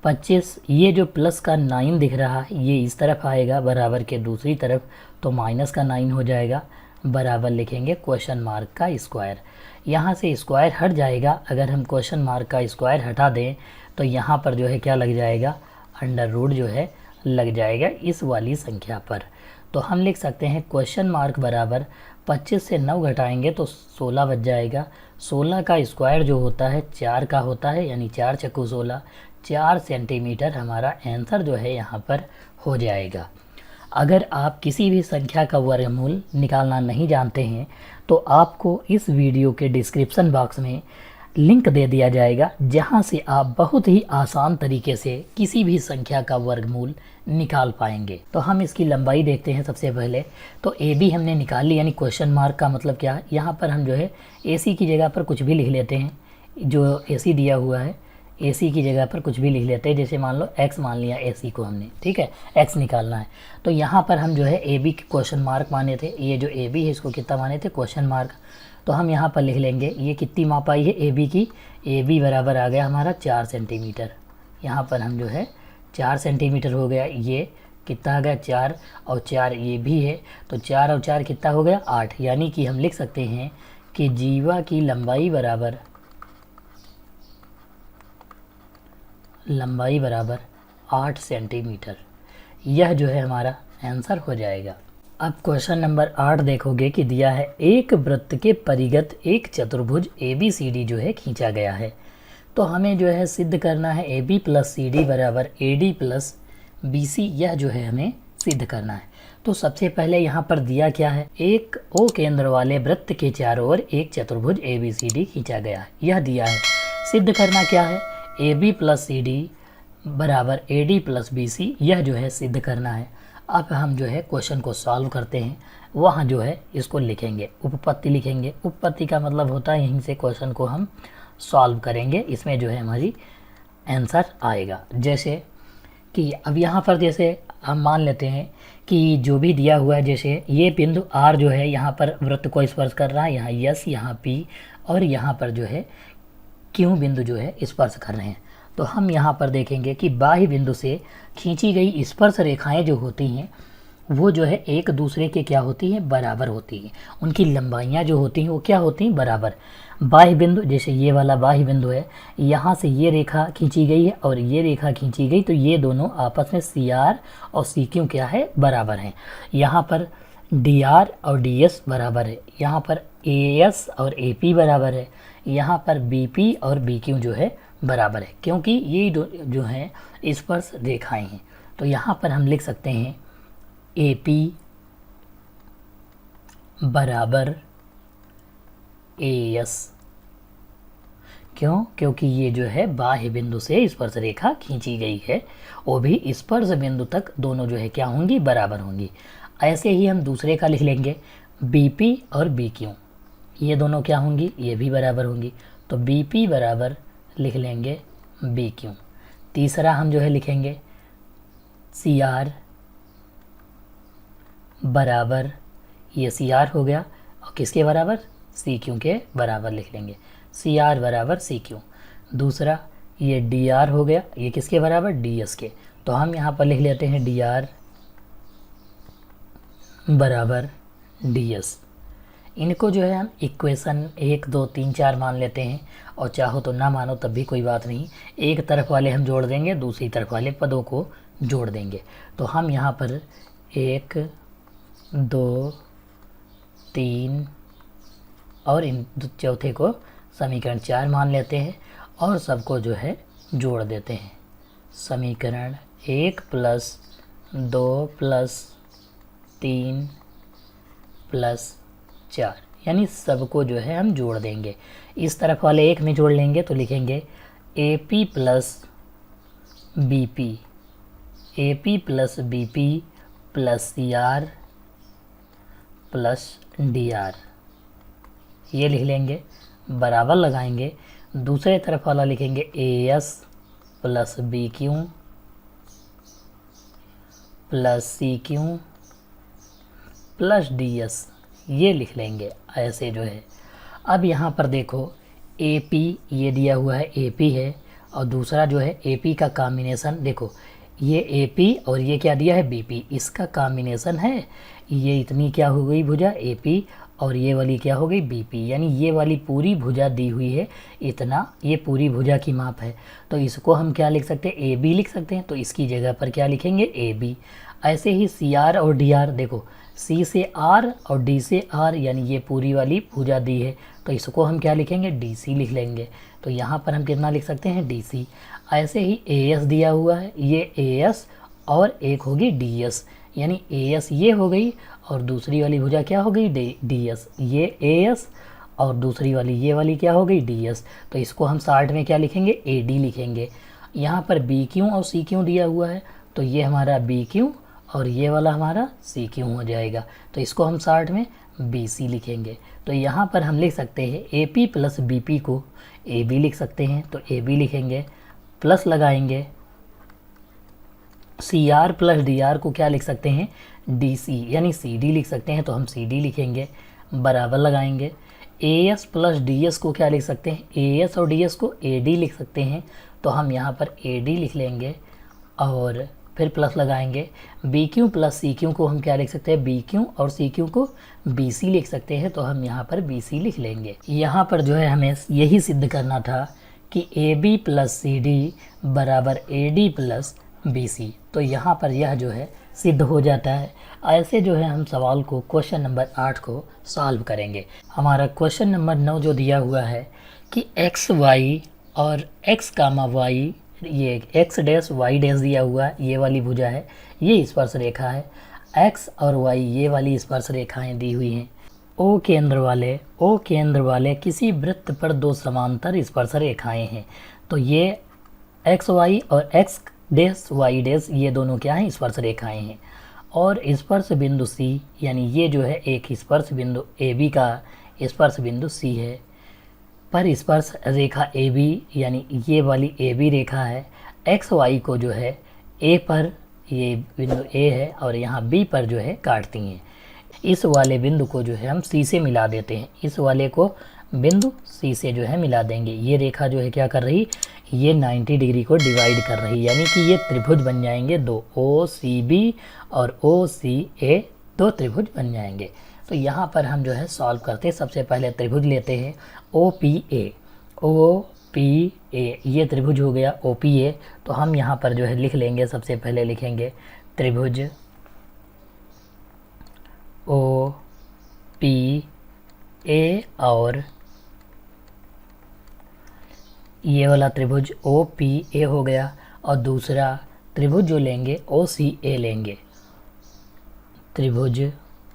A: 25, ये जो प्लस का 9 दिख रहा है ये इस तरफ आएगा बराबर के दूसरी तरफ, तो माइनस का 9 हो जाएगा, बराबर लिखेंगे क्वेश्चन मार्क का स्क्वायर। यहाँ से स्क्वायर हट जाएगा, अगर हम क्वेश्चन मार्क का स्क्वायर हटा दें तो यहाँ पर जो है क्या लग जाएगा, अंडर रूट जो है लग जाएगा इस वाली संख्या पर। तो हम लिख सकते हैं क्वेश्चन मार्क बराबर 25 से 9 घटाएंगे तो 16 बच जाएगा। 16 का स्क्वायर जो होता है 4 का होता है, यानी 4 चक्कू 16, 4 सेंटीमीटर हमारा आंसर जो है यहाँ पर हो जाएगा। अगर आप किसी भी संख्या का वर्गमूल निकालना नहीं जानते हैं तो आपको इस वीडियो के डिस्क्रिप्शन बॉक्स में लिंक दे दिया जाएगा, जहां से आप बहुत ही आसान तरीके से किसी भी संख्या का वर्गमूल निकाल पाएंगे। तो हम इसकी लंबाई देखते हैं सबसे पहले। तो AB हमने निकाल ली, यानी क्वेश्चन मार्क का मतलब क्या है, यहाँ पर हम जो है AC की जगह पर कुछ भी लिख लेते हैं। जो AC दिया हुआ है, AC की जगह पर कुछ भी लिख लेते हैं, जैसे मान लो x मान लिया AC को हमने, ठीक है, x निकालना है। तो यहाँ पर हम जो है AB के क्वेश्चन मार्क माने थे, ये जो AB है इसको कितना माने थे, क्वेश्चन मार्क। तो हम यहाँ पर लिख लेंगे ये कितनी माप आई है AB की, AB बराबर आ गया हमारा 4 सेंटीमीटर। यहाँ पर हम जो है 4 सेंटीमीटर हो गया, ये कितना आ गया 4, और 4 ये भी है, तो 4 और 4 कितना हो गया 8। यानी कि हम लिख सकते हैं कि जीवा की लंबाई बराबर 8 सेंटीमीटर। यह जो है हमारा आंसर हो जाएगा। अब क्वेश्चन नंबर 8 देखोगे कि दिया है एक वृत्त के परिगत एक चतुर्भुज ABCD जो है खींचा गया है। तो हमें जो है सिद्ध करना है AB प्लस CD बराबर AD प्लस BC, यह जो है हमें सिद्ध करना है। तो सबसे पहले यहाँ पर दिया क्या है, एक O केंद्र वाले वृत्त के चारों ओर एक चतुर्भुज ABCD खींचा गया है, यह दिया है। सिद्ध करना क्या है, AB प्लस CD बराबर AD प्लस BC, यह जो है सिद्ध करना है। अब हम जो है क्वेश्चन को सॉल्व करते हैं, वहाँ जो है इसको लिखेंगे, उपपत्ति लिखेंगे। उपपत्ति का मतलब होता है यहीं से क्वेश्चन को हम सॉल्व करेंगे, इसमें जो है हमारी आंसर आएगा। जैसे कि अब यहाँ पर जैसे हम मान लेते हैं कि जो भी दिया हुआ है, जैसे ये बिंदु R जो है यहाँ पर वृत्त को स्पर्श कर रहा है, यहाँ S, यहाँ P और यहाँ पर जो है Q बिंदु जो है स्पर्श कर रहे हैं। तो हम यहाँ पर देखेंगे कि बाह्य बिंदु से खींची गई स्पर्श रेखाएं जो होती हैं वो जो है एक दूसरे के क्या होती हैं, बराबर होती हैं। उनकी लंबाइयाँ जो होती हैं वो क्या होती हैं, बराबर। बाह्य बिंदु, जैसे ये वाला बाह्य बिंदु है, यहाँ से ये रेखा खींची गई है और ये रेखा खींची गई, तो ये दोनों आपस में CR और CQ क्या है, बराबर हैं। यहाँ पर DR और DS बराबर है, यहाँ पर AS और AP बराबर है, यहाँ पर BP और BQ जो है बराबर है, क्योंकि ये जो हैं स्पर्श रेखाएं हैं। तो यहाँ पर हम लिख सकते हैं AP बराबर AS। क्यों, क्योंकि ये जो है बाह्य बिंदु से स्पर्श रेखा खींची गई है, वो भी स्पर्श बिंदु तक दोनों जो है क्या होंगी, बराबर होंगी। ऐसे ही हम दूसरे का लिख लेंगे BP और BQ, ये दोनों क्या होंगी, ये भी बराबर होंगी, तो BP बराबर लिख लेंगे BQ। तीसरा हम जो है लिखेंगे CR बराबर, ये CR हो गया, और किसके बराबर, CQ के बराबर लिख लेंगे, CR बराबर CQ। दूसरा ये DR हो गया, ये किसके बराबर, DS के, तो हम यहाँ पर लिख लेते हैं DR बराबर DS। इनको जो है हम इक्वेशन 1 2 3 4 मान लेते हैं, और चाहो तो ना मानो तब भी कोई बात नहीं, एक तरफ वाले हम जोड़ देंगे, दूसरी तरफ वाले पदों को जोड़ देंगे। तो हम यहाँ पर 1 2 3 और इन चौथे को समीकरण 4 मान लेते हैं, और सबको जो है जोड़ देते हैं। समीकरण 1 प्लस 2 प्लस 3 प्लस 4, यानी सबको जो है हम जोड़ देंगे। इस तरफ वाले एक में जोड़ लेंगे तो लिखेंगे AP plus BP, AP plus BP plus CR plus DR, ये लिख लेंगे, बराबर लगाएंगे। दूसरे तरफ वाला लिखेंगे AS plus BQ plus CQ plus DS, ये लिख लेंगे ऐसे जो है। अब यहाँ पर देखो AP ये दिया हुआ है, AP है, और दूसरा जो है AP का कॉम्बिनेशन, देखो ये AP और ये क्या दिया है, BP, इसका कॉम्बिनेशन है। ये इतनी क्या हो गई भुजा AP, और ये वाली क्या हो गई BP, यानी ये वाली पूरी भुजा दी हुई है, इतना ये पूरी भुजा की माप है। तो इसको हम क्या लिख सकते हैं, AB लिख सकते हैं, तो इसकी जगह पर क्या लिखेंगे, AB। ऐसे ही CR और DR, देखो C से R और D से R, यानी ये पूरी वाली भुजा दी है, तो इसको हम क्या लिखेंगे, DC लिख लेंगे। तो यहाँ पर हम कितना लिख सकते हैं, DC। ऐसे ही AS दिया हुआ है, ये AS और एक होगी DS, यानी AS ये हो गई, और दूसरी वाली भुजा क्या हो गई, DS, ये AS और दूसरी वाली ये वाली क्या हो गई, DS। तो इसको हम शॉर्ट में क्या लिखेंगे, AD लिखेंगे। यहाँ पर BQ और CQ दिया हुआ है, तो ये हमारा BQ और ये वाला हमारा सी क्यू हो जाएगा। तो इसको हम शॉर्ट में बी सी लिखेंगे। तो यहाँ पर हम लिख सकते हैं A P plus B P को ए बी लिख सकते हैं, तो ए बी लिखेंगे, प्लस लगाएंगे C R plus D R को क्या लिख सकते हैं, डी सी यानी सी डी लिख सकते हैं, तो हम सी डी लिखेंगे, बराबर लगाएंगे A S plus D S को क्या लिख सकते हैं, ए एस और डी एस को ए डी लिख सकते हैं, तो हम यहाँ पर ए डी लिख लेंगे और फिर प्लस लगाएंगे। B Q plus C Q को हम क्या लिख सकते हैं, बी क्यू, और सी क्यू को बी सी लिख सकते हैं, तो हम यहाँ पर बी सी लिख लेंगे। यहाँ पर जो है हमें यही सिद्ध करना था कि A B plus C D बराबर A D plus B C, तो यहाँ पर यह जो है सिद्ध हो जाता है। ऐसे जो है हम सवाल को क्वेश्चन नंबर 8 को सॉल्व करेंगे। हमारा क्वेश्चन नंबर 9 जो दिया हुआ है कि एक्स वाई और एक्स कामा वाई, ये एक्स डैश वाई डैश दिया हुआ है, ये वाली भुजा है, ये स्पर्श रेखा है, एक्स और वाई ये वाली स्पर्श रेखाएं दी हुई हैं। ओ केंद्र वाले किसी वृत्त पर दो समांतर स्पर्श रेखाएं हैं। तो ये एक्स वाई और एक्स डैश वाई डैश ये दोनों क्या हैं, स्पर्श रेखाएं हैं। और स्पर्श बिंदु सी, यानी ये जो है एक स्पर्श बिंदु ए बी का स्पर्श बिंदु सी है, पर स्पर्श रेखा ए बी यानी ये वाली ए बी रेखा है, एक्स वाई को जो है ए पर, ये बिंदु ए है और यहाँ बी पर जो है काटती हैं। इस वाले बिंदु को जो है हम सी से मिला देते हैं, इस वाले को बिंदु सी से जो है मिला देंगे। ये रेखा जो है क्या कर रही, ये 90 डिग्री को डिवाइड कर रही, यानी कि ये त्रिभुज बन जाएंगे दो, ओ सी बी और ओ सी ए, दो त्रिभुज बन जाएंगे। तो यहाँ पर हम जो है सॉल्व करते हैं। सबसे पहले त्रिभुज लेते हैं ओ पी ए, ओ पी ए, ये त्रिभुज हो गया ओ पी ए। तो हम यहाँ पर जो है लिख लेंगे, सबसे पहले लिखेंगे त्रिभुज ओ पी ए, और ये वाला त्रिभुज ओ पी ए हो गया, और दूसरा त्रिभुज जो लेंगे ओ सी ए लेंगे, त्रिभुज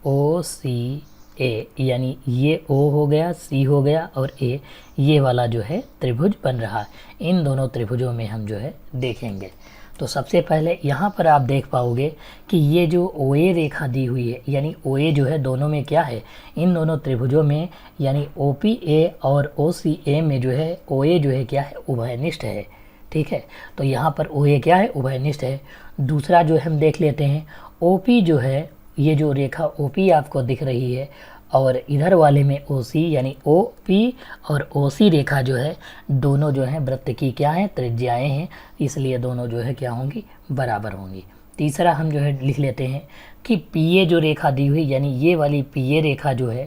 A: ओ सी ए, यानी ये ओ हो गया, सी हो गया और ए, ये वाला जो है त्रिभुज बन रहा है। इन दोनों त्रिभुजों में हम जो है देखेंगे। तो सबसे पहले यहाँ पर आप देख पाओगे कि ये जो ओ ए रेखा दी हुई है, यानी ओ ए जो है दोनों में क्या है, इन दोनों त्रिभुजों में यानी ओ पी ए और ओ सी ए में जो है ओ ए जो है क्या है, उभयनिष्ठ है। ठीक है, तो यहाँ पर ओ ए क्या है, उभयनिष्ठ है। दूसरा जो हम देख लेते हैं ओ पी जो है, ये जो रेखा ओ पी आपको दिख रही है, और इधर वाले में ओ सी, यानी ओ पी और ओ सी रेखा जो है दोनों जो है वृत्त की क्या है, त्रिज्याएं हैं, इसलिए दोनों जो है क्या होंगी, बराबर होंगी। तीसरा हम जो है लिख लेते हैं कि पी ए जो रेखा दी हुई, यानी ये वाली पी ए रेखा जो है,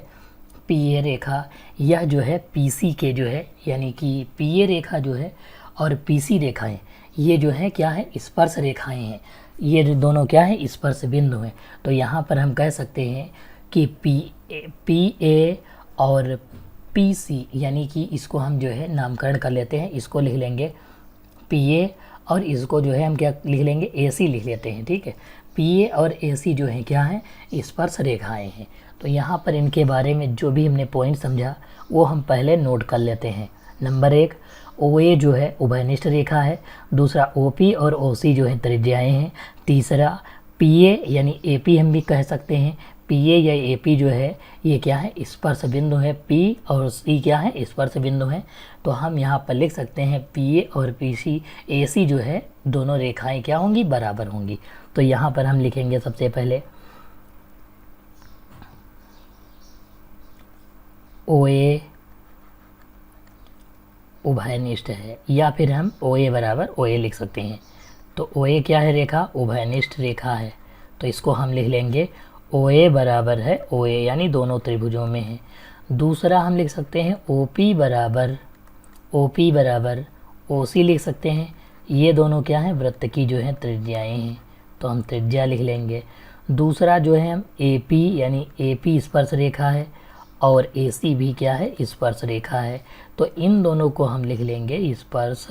A: पी ए रेखा यह जो है पी सी के जो है, यानी कि पी ए रेखा जो है और पी सी रेखाएँ ये जो है क्या है, स्पर्श रेखाएँ हैं। ये जो दोनों क्या है, स्पर्श बिंदु हैं। तो यहाँ पर हम कह सकते हैं कि पी ए और पी सी, यानी कि इसको हम जो है नामकरण कर लेते हैं, इसको लिख लेंगे पी ए, और इसको जो है हम क्या लिख लेंगे, ए सी लिख लेते हैं। ठीक है, पी ए और ए सी जो है क्या है, स्पर्श रेखाएं हैं। तो यहाँ पर इनके बारे में जो भी हमने पॉइंट समझा वो हम पहले नोट कर लेते हैं। नंबर 1, ओ ए जो है उभयनिष्ठ रेखा है। दूसरा ओ पी और ओ सी जो है त्रिज्याएं हैं। तीसरा पी ए यानी ए पी हम भी कह सकते हैं, पी ए या ए पी जो है ये क्या है, स्पर्श बिंदु है। पी और सी क्या है, स्पर्श बिंदु है। तो हम यहाँ पर लिख सकते हैं पी ए और पी सी, ए सी जो है दोनों रेखाएं क्या होंगी, बराबर होंगी। तो यहाँ पर हम लिखेंगे सबसे पहले ओ ए उभयनिष्ठ है, या फिर हम ओ ए बराबर ओ ए लिख सकते हैं। तो ओ ए क्या है, रेखा उभयनिष्ठ रेखा है। तो इसको हम लिख लेंगे ओ ए बराबर है ओ ए, यानी दोनों त्रिभुजों में है। दूसरा हम लिख सकते हैं ओ पी बराबर ओ सी लिख सकते हैं। ये दोनों क्या हैं, वृत्त की जो है त्रिज्याएँ हैं, तो हम त्रिज्या लिख लेंगे। दूसरा जो है हम ए पी यानी ए पी स्पर्श रेखा है, और ए सी भी क्या है, स्पर्श रेखा है। तो इन दोनों को हम लिख लेंगे स्पर्श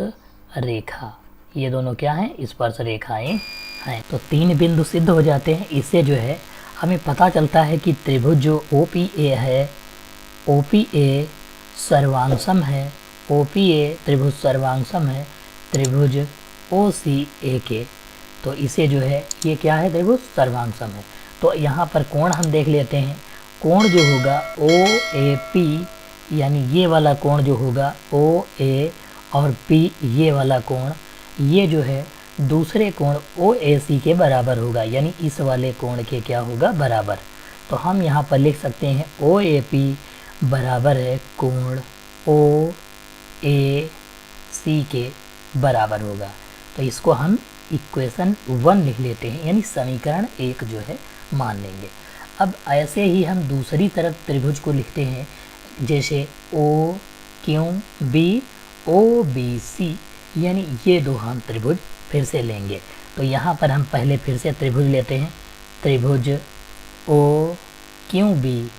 A: रेखा। ये दोनों क्या हैं, स्पर्श रेखाएं हैं। तो 3 बिंदु सिद्ध हो जाते हैं। इससे जो है हमें पता चलता है कि त्रिभुज जो ओ पी ए है, ओ पी ए सर्वांशम है, ओ पी ए त्रिभुज सर्वांशम है त्रिभुज ओ सी ए के। तो इसे जो है ये क्या है त्रिभुज सर्वांग सम है। तो यहाँ पर कोण हम देख लेते हैं। कोण जो होगा ओ ए पी, यानी ये वाला कोण जो होगा ओ ए और पी ये वाला कोण, ये जो है दूसरे कोण ओ ए सी के बराबर होगा, यानी इस वाले कोण के क्या होगा बराबर। तो हम यहाँ पर लिख सकते हैं ओ ए पी बराबर है कोण ओ ए सी के बराबर होगा। तो इसको हम इक्वेशन 1 लिख लेते हैं, यानी समीकरण 1 जो है मान लेंगे। अब ऐसे ही हम दूसरी तरफ त्रिभुज को लिखते हैं, जैसे O Q B O B C, यानी ये दो हम त्रिभुज फिर से लेंगे। तो यहाँ पर हम पहले फिर से त्रिभुज लेते हैं, त्रिभुज ओ क्यू बी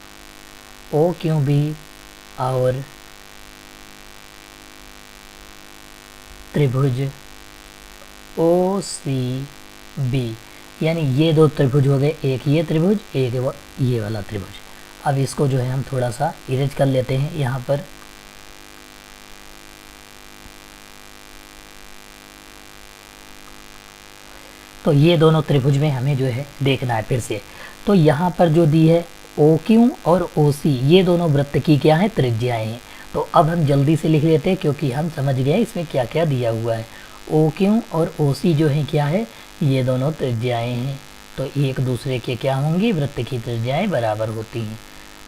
A: और त्रिभुज ओ सी बी, यानी ये दो त्रिभुज हो गए, एक ये त्रिभुज एक ये वाला त्रिभुज। अब इसको जो है हम थोड़ा सा इरेज कर लेते हैं यहाँ पर। तो ये दोनों त्रिभुज में हमें जो है देखना है फिर से। तो यहाँ पर जो दी है ओ क्यू और ओ सी, ये दोनों वृत्त की क्या है त्रिज्याएं हैं। तो अब हम जल्दी से लिख लेते हैं, क्योंकि हम समझ गए इसमें क्या क्या दिया हुआ है। ओ क्यू और ओ सी जो है क्या है, ये दोनों त्रिज्याएं हैं। तो एक दूसरे के क्या होंगी, वृत्त की त्रिज्याएं बराबर होती हैं।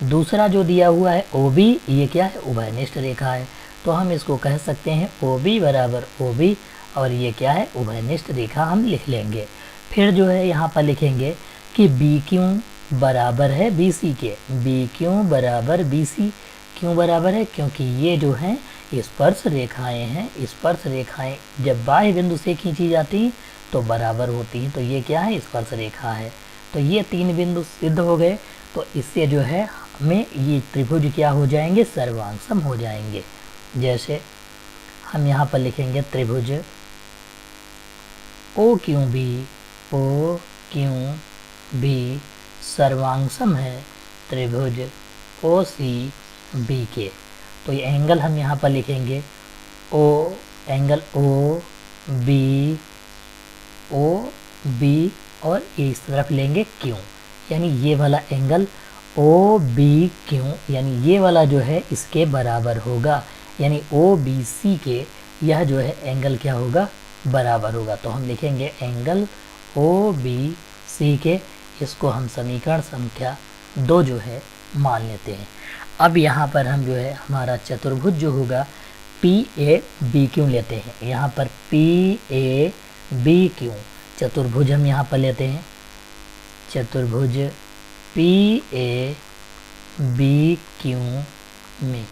A: दूसरा जो दिया हुआ है ओ बी, ये क्या है उभयनिष्ठ रेखा है। तो हम इसको कह सकते हैं ओ बी बराबर ओ बी, और ये क्या है उभयनिष्ठ रेखा हम लिख लेंगे। फिर जो है यहाँ पर लिखेंगे कि बी क्यू बराबर है बी सी के। बी क्यू बराबर बी सी क्यों बराबर है, क्योंकि ये जो हैं स्पर्श रेखाएं हैं। स्पर्श रेखाएं जब बाह्य बिंदु से खींची जाती हैं तो बराबर होती हैं। तो ये क्या है स्पर्श रेखा है। तो ये 3 बिंदु सिद्ध हो गए। तो इससे जो है हमें ये त्रिभुज क्या हो जाएंगे, सर्वांग सम हो जाएंगे। जैसे हम यहाँ पर लिखेंगे त्रिभुज ओ क्यू बी सर्वांग सम है त्रिभुज ओ सी बी के। तो ये एंगल हम यहाँ पर लिखेंगे ओ, एंगल ओ बी और इस तरफ लेंगे क्यू, यानी ये वाला एंगल ओ बी क्यू, यानी ये वाला जो है इसके बराबर होगा, यानी ओ बी सी के यह जो है एंगल क्या होगा बराबर होगा। तो हम लिखेंगे एंगल ओ बी सी के, इसको हम समीकरण संख्या 2 जो है मान लेते हैं। अब यहाँ पर हम जो है हमारा चतुर्भुज जो होगा पी ए बी क्यू लेते हैं। यहाँ पर पी ए बी क्यू चतुर्भुज हम यहाँ पर लेते हैं। चतुर्भुज पी ए बी क्यू में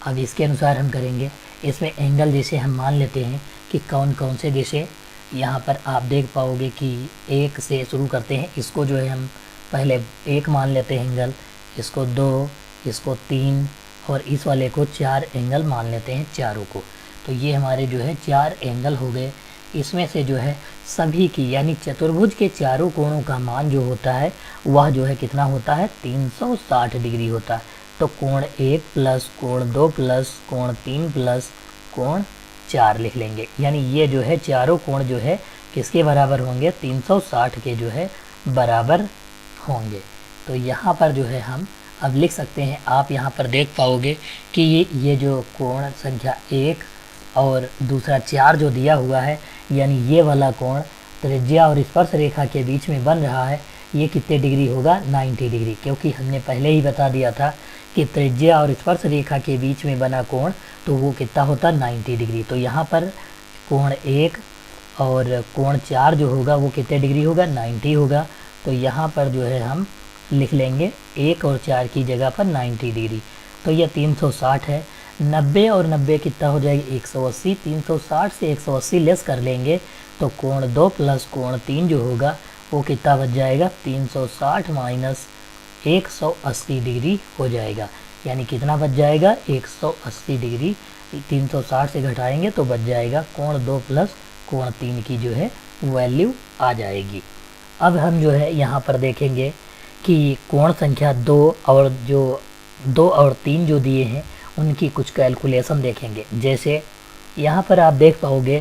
A: अब इसके अनुसार हम करेंगे। इसमें एंगल जैसे हम मान लेते हैं कि कौन कौन से, जैसे यहाँ पर आप देख पाओगे कि 1 से शुरू करते हैं। इसको जो है हम पहले 1 मान लेते हैं एंगल, इसको 2, इसको 3 और इस वाले को 4 एंगल मान लेते हैं चारों को। तो ये हमारे जो है 4 एंगल हो गए। इसमें से जो है सभी की यानी चतुर्भुज के चारों कोणों का मान जो होता है वह जो है कितना होता है 360 डिग्री होता है। तो कोण 1 प्लस कोण 2 प्लस कोण 3 प्लस कोण 4 लिख लेंगे। यानी ये जो है चारों कोण जो है किसके बराबर होंगे, 360 के जो है बराबर होंगे। तो यहाँ पर जो है हम अब लिख सकते हैं, आप यहाँ पर देख पाओगे कि ये जो कोण संख्या 1 और दूसरा 4 जो दिया हुआ है, यानी ये वाला कोण त्रिज्या और स्पर्श रेखा के बीच में बन रहा है, ये कितने डिग्री होगा 90 डिग्री, क्योंकि हमने पहले ही बता दिया था कि त्रिज्या और स्पर्श रेखा के बीच में बना कोण तो वो कितना होता 90 डिग्री। तो यहाँ पर कोण 1 और कोण 4 जो होगा वो कितने डिग्री होगा 90 होगा। तो यहाँ पर जो है हम लिख लेंगे 1 और 4 की जगह पर 90 डिग्री। तो यह 360 है। 90 और 90 कितना हो जाएगी 180। 360 से 180 लेस कर लेंगे तो कोण 2 प्लस कोण 3 जो होगा वो कितना बच जाएगा 360 माइनस 180 डिग्री हो जाएगा। यानी कितना बच जाएगा 180 डिग्री। 360 से घटाएंगे तो बच जाएगा कोण 2 प्लस कोण 3 की जो है वैल्यू आ जाएगी। अब हम जो है यहाँ पर देखेंगे कि कोण संख्या 2 और जो 2 और 3 जो दिए हैं उनकी कुछ कैलकुलेशन देखेंगे। जैसे यहाँ पर आप देख पाओगे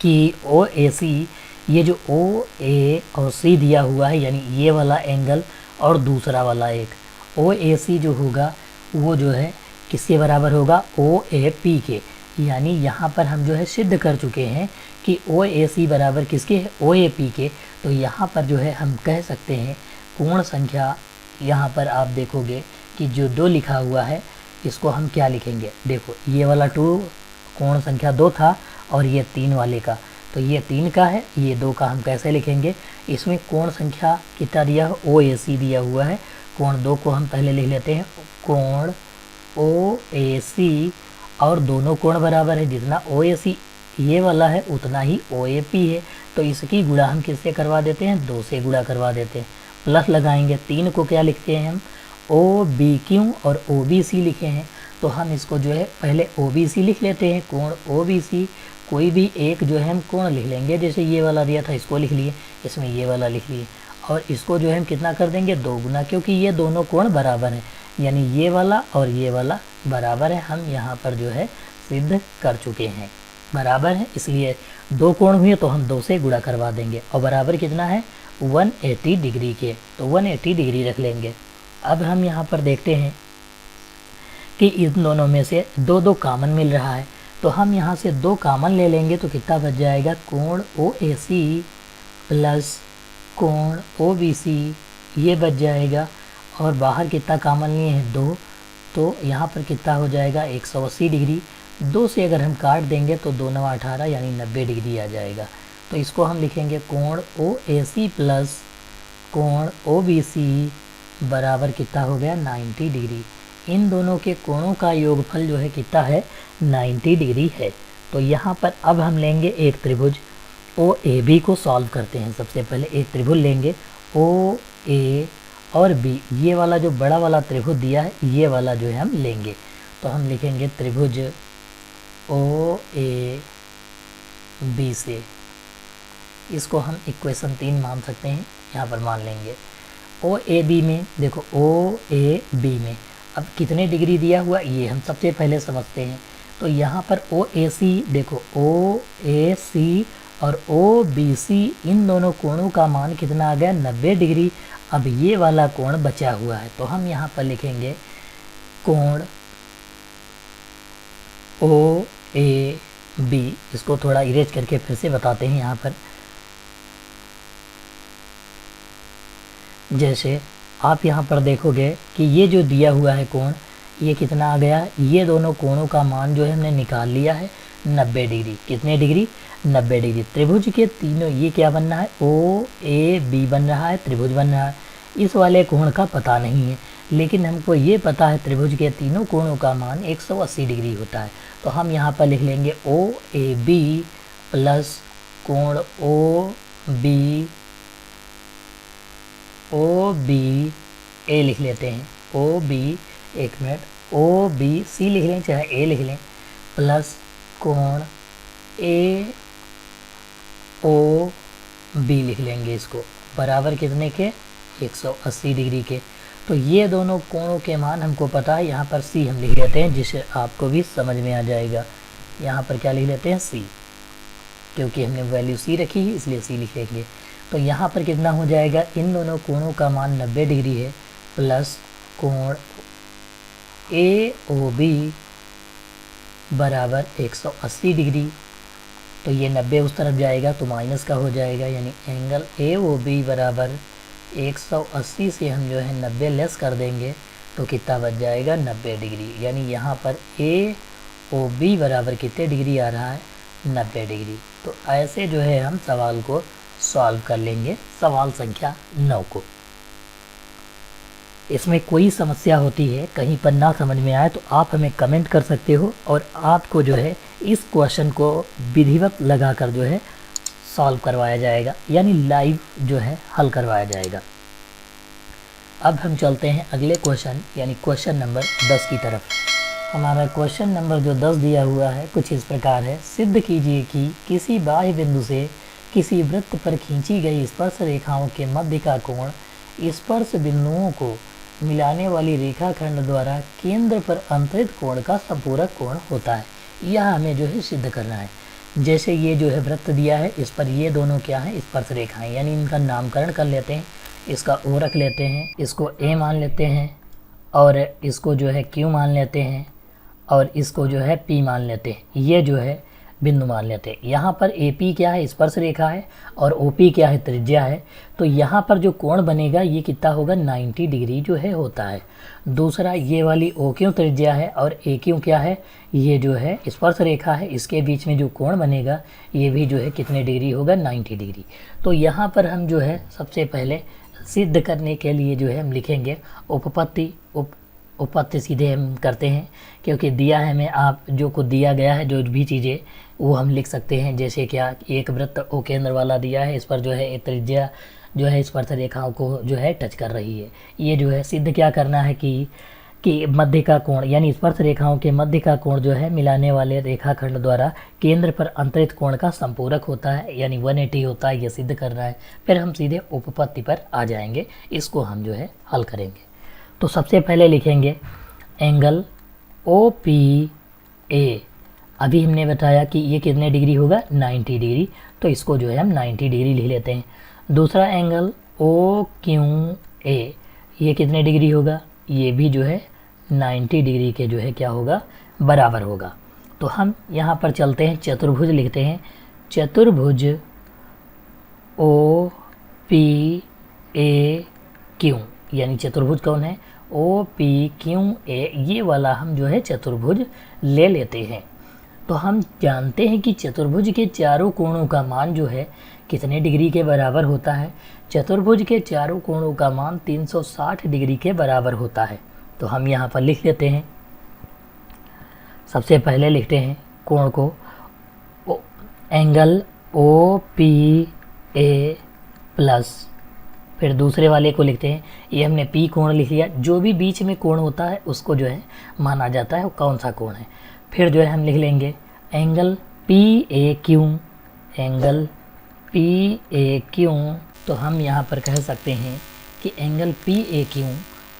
A: कि ओ ए सी ये जो ओ ए और सी दिया हुआ है यानी ये वाला एंगल और दूसरा वाला एक ओ ए सी जो होगा वो जो है किसके बराबर होगा, ओ ए पी के। यानी यहाँ पर हम जो है सिद्ध कर चुके हैं कि ओ ए सी बराबर किसके है, ओ ए पी के। तो यहाँ पर जो है हम कह सकते हैं पूर्ण संख्या, यहाँ पर आप देखोगे कि जो 2 लिखा हुआ है इसको हम क्या लिखेंगे, देखो ये वाला 2 पूर्ण संख्या 2 था और ये 3 वाले का, तो ये 3 का है, ये 2 का हम कैसे लिखेंगे। इसमें कोण संख्या कितना दिया है, ओ ए सी दिया हुआ है। कोण 2 को हम पहले लिख लेते हैं कोण ओ ए सी, और दोनों कोण बराबर है, जितना ओ ए सी ये वाला है उतना ही ओ ए पी है। तो इसकी गुणा हम किससे करवा देते हैं, 2 से गुणा करवा देते हैं, प्लस लगाएंगे। 3 को क्या लिखते हैं हम, ओ बी क्यू और ओ बी सी लिखे हैं, तो हम इसको जो है पहले ओ बी सी लिख लेते हैं, कोण ओ बी सी। कोई भी एक जो है हम कोण लिख लेंगे, जैसे ये वाला दिया था इसको लिख लिए, इसमें ये वाला लिख लिए, और इसको जो है हम कितना कर देंगे, 2 गुना, क्योंकि ये दोनों कोण बराबर है, यानी ये वाला और ये वाला बराबर है। हम यहाँ पर जो है सिद्ध कर चुके हैं बराबर है, इसलिए 2 कोण हुए तो हम 2 से गुणा करवा देंगे, और बराबर कितना है 180 डिग्री के, तो 180 डिग्री रख लेंगे। अब हम यहाँ पर देखते हैं कि इन दोनों में से 2 कॉमन मिल रहा है, तो हम यहाँ से 2 कॉमन ले लेंगे तो कितना बच जाएगा, कोण ओ ए सी प्लस कोण ओ बी सी, ये बच जाएगा। और बाहर कितना कॉमन लिए हैं 2, तो यहाँ पर कितना हो जाएगा 180 डिग्री। 2 से अगर हम काट देंगे तो 2 9 18 यानी 90 डिग्री आ जाएगा। तो इसको हम लिखेंगे कोण ओ ए सी प्लस कोण ओ बी सी बराबर कितना हो गया 90 डिग्री। इन दोनों के कोणों का योगफल जो है कितना है 90 डिग्री है। तो यहाँ पर अब हम लेंगे एक त्रिभुज ओ ए बी को सॉल्व करते हैं। सबसे पहले एक त्रिभुज लेंगे ओ ए और बी, ये वाला जो बड़ा वाला त्रिभुज दिया है ये वाला जो है हम लेंगे। तो हम लिखेंगे त्रिभुज ओ ए बी से, इसको हम इक्वेशन 3 मान सकते हैं, यहाँ पर मान लेंगे। ओ ए बी में देखो, ओ ए बी में अब कितने डिग्री दिया हुआ ये हम सबसे पहले समझते हैं। तो यहाँ पर ओ ए सी देखो, ओ ए सी और ओ बी सी इन दोनों कोणों का मान कितना आ गया 90 डिग्री। अब ये वाला कोण बचा हुआ है, तो हम यहाँ पर लिखेंगे कोण ओ ए बी। इसको थोड़ा इरेज करके फिर से बताते हैं यहाँ पर, जैसे आप यहाँ पर देखोगे कि ये जो दिया हुआ है कोण ये कितना आ गया, ये दोनों कोणों का मान जो है हमने निकाल लिया है 90 डिग्री। कितने डिग्री 90 डिग्री। त्रिभुज के तीनों ये क्या बन रहा है ओ ए बी बन रहा है, त्रिभुज बन रहा है। इस वाले कोण का पता नहीं है, लेकिन हमको ये पता है त्रिभुज के तीनों कोणों का मान 180 डिग्री होता है। तो हम यहाँ पर लिख लेंगे ओ ए बी प्लस कोण ओ बी ए लिख लेते हैं, ओ बी, एक मिनट, ओ बी सी लिख लें चाहे ए लिख लें, प्लस कोण ए ओ बी लिख लेंगे, इसको बराबर कितने के 180 डिग्री के। तो ये दोनों कोणों के मान हमको पता है, यहाँ पर सी हम लिख लेते हैं जिससे आपको भी समझ में आ जाएगा। यहाँ पर क्या लिख लेते हैं सी, क्योंकि हमने वैल्यू सी रखी है इसलिए सी लिख लेंगे। तो यहाँ पर कितना हो जाएगा, इन दोनों कोणों का मान 90 डिग्री है प्लस कोण ए ओ बी बराबर 180 डिग्री। तो ये 90 उस तरफ जाएगा तो माइनस का हो जाएगा, यानी एंगल ए ओ बी बराबर 180 से हम जो है 90 लेस कर देंगे तो कितना बच जाएगा 90 डिग्री। यानी यहाँ पर ए ओ बी बराबर कितने डिग्री आ रहा है 90 डिग्री। तो ऐसे जो है हम सवाल को सॉल्व कर लेंगे, सवाल संख्या 9 को। इसमें कोई समस्या होती है कहीं पर ना समझ में आए तो आप हमें कमेंट कर सकते हो और आपको जो है इस क्वेश्चन को विधिवत लगाकर जो है सॉल्व करवाया जाएगा, यानी लाइव जो है हल करवाया जाएगा। अब हम चलते हैं अगले क्वेश्चन यानी क्वेश्चन नंबर 10 की तरफ। हमारा क्वेश्चन नंबर जो 10 दिया हुआ है कुछ इस प्रकार है। सिद्ध कीजिए कि किसी बाह्य बिंदु से किसी वृत्त पर खींची गई स्पर्श रेखाओं के मध्य का कोण स्पर्श बिंदुओं को मिलाने वाली रेखाखंड द्वारा केंद्र पर अंतरित कोण का संपूरक कोण होता है। यह हमें जो है सिद्ध करना है। जैसे ये जो है वृत्त दिया है, इस पर ये दोनों क्या हैं, स्पर्श रेखाएं, यानी इनका नामकरण कर लेते हैं। इसका ओ रख लेते हैं, इसको ए मान लेते हैं, और इसको जो है क्यू मान लेते हैं, और इसको जो है पी मान लेते हैं। ये जो है बिंदु मान लेते हैं। यहाँ पर ए पी क्या है, स्पर्श रेखा है, और ओ पी क्या है, त्रिज्या है। तो यहाँ पर जो कोण बनेगा ये कितना होगा, 90 डिग्री जो है होता है। दूसरा ये वाली ओ क्यू त्रिज्या है, और ए क्यू क्या है, ये जो है स्पर्श रेखा है। इसके बीच में जो कोण बनेगा ये भी जो है कितने डिग्री होगा, 90 डिग्री। तो यहाँ पर हम जो है सबसे पहले सिद्ध करने के लिए जो है हम लिखेंगे उपपत्ति। उपपत्ति सीधे हम करते हैं, क्योंकि दिया है हमें, आप जो को दिया गया है जो भी चीज़ें वो हम लिख सकते हैं। जैसे क्या, एक वृत्त ओ केंद्र वाला दिया है, इस पर जो है त्रिज्या जो है स्पर्श रेखाओं को जो है टच कर रही है। ये जो है सिद्ध क्या करना है कि मध्य का कोण, यानी स्पर्श रेखाओं के मध्य का कोण जो है मिलाने वाले रेखाखंड द्वारा केंद्र पर अंतरित कोण का संपूरक होता है, यानी 180 होता है। ये सिद्ध करना है। फिर हम सीधे उपपत्ति पर आ जाएंगे, इसको हम जो है हल करेंगे। तो सबसे पहले लिखेंगे एंगल ओ पी ए। अभी हमने बताया कि ये कितने डिग्री होगा, 90 डिग्री। तो इसको जो है हम 90 डिग्री लिख लेते हैं। दूसरा एंगल ओ क्यू ए, ये कितने डिग्री होगा, ये भी जो है 90 डिग्री के जो है क्या होगा, बराबर होगा। तो हम यहाँ पर चलते हैं, चतुर्भुज लिखते हैं। चतुर्भुज ओ पी ए क्यू, यानी चतुर्भुज कौन है, ओ पी क्यू ए, ये वाला हम जो है चतुर्भुज ले लेते हैं। तो हम जानते हैं कि चतुर्भुज के चारों कोणों का मान जो है कितने डिग्री के बराबर होता है। चतुर्भुज के चारों कोणों का मान 360 डिग्री के बराबर होता है। तो हम यहाँ पर लिख लेते हैं। सबसे पहले लिखते हैं कोण को, angle O P A plus, फिर दूसरे वाले को लिखते हैं, ये हमने पी कोण लिख लिया। जो भी बीच में कोण होता है उसको जो है माना जाता है वो कौन सा कोण है। फिर जो है हम लिख लेंगे angle P A Q, angle P A Q. तो हम यहाँ पर कह सकते हैं कि एंगल पी ए क्यू,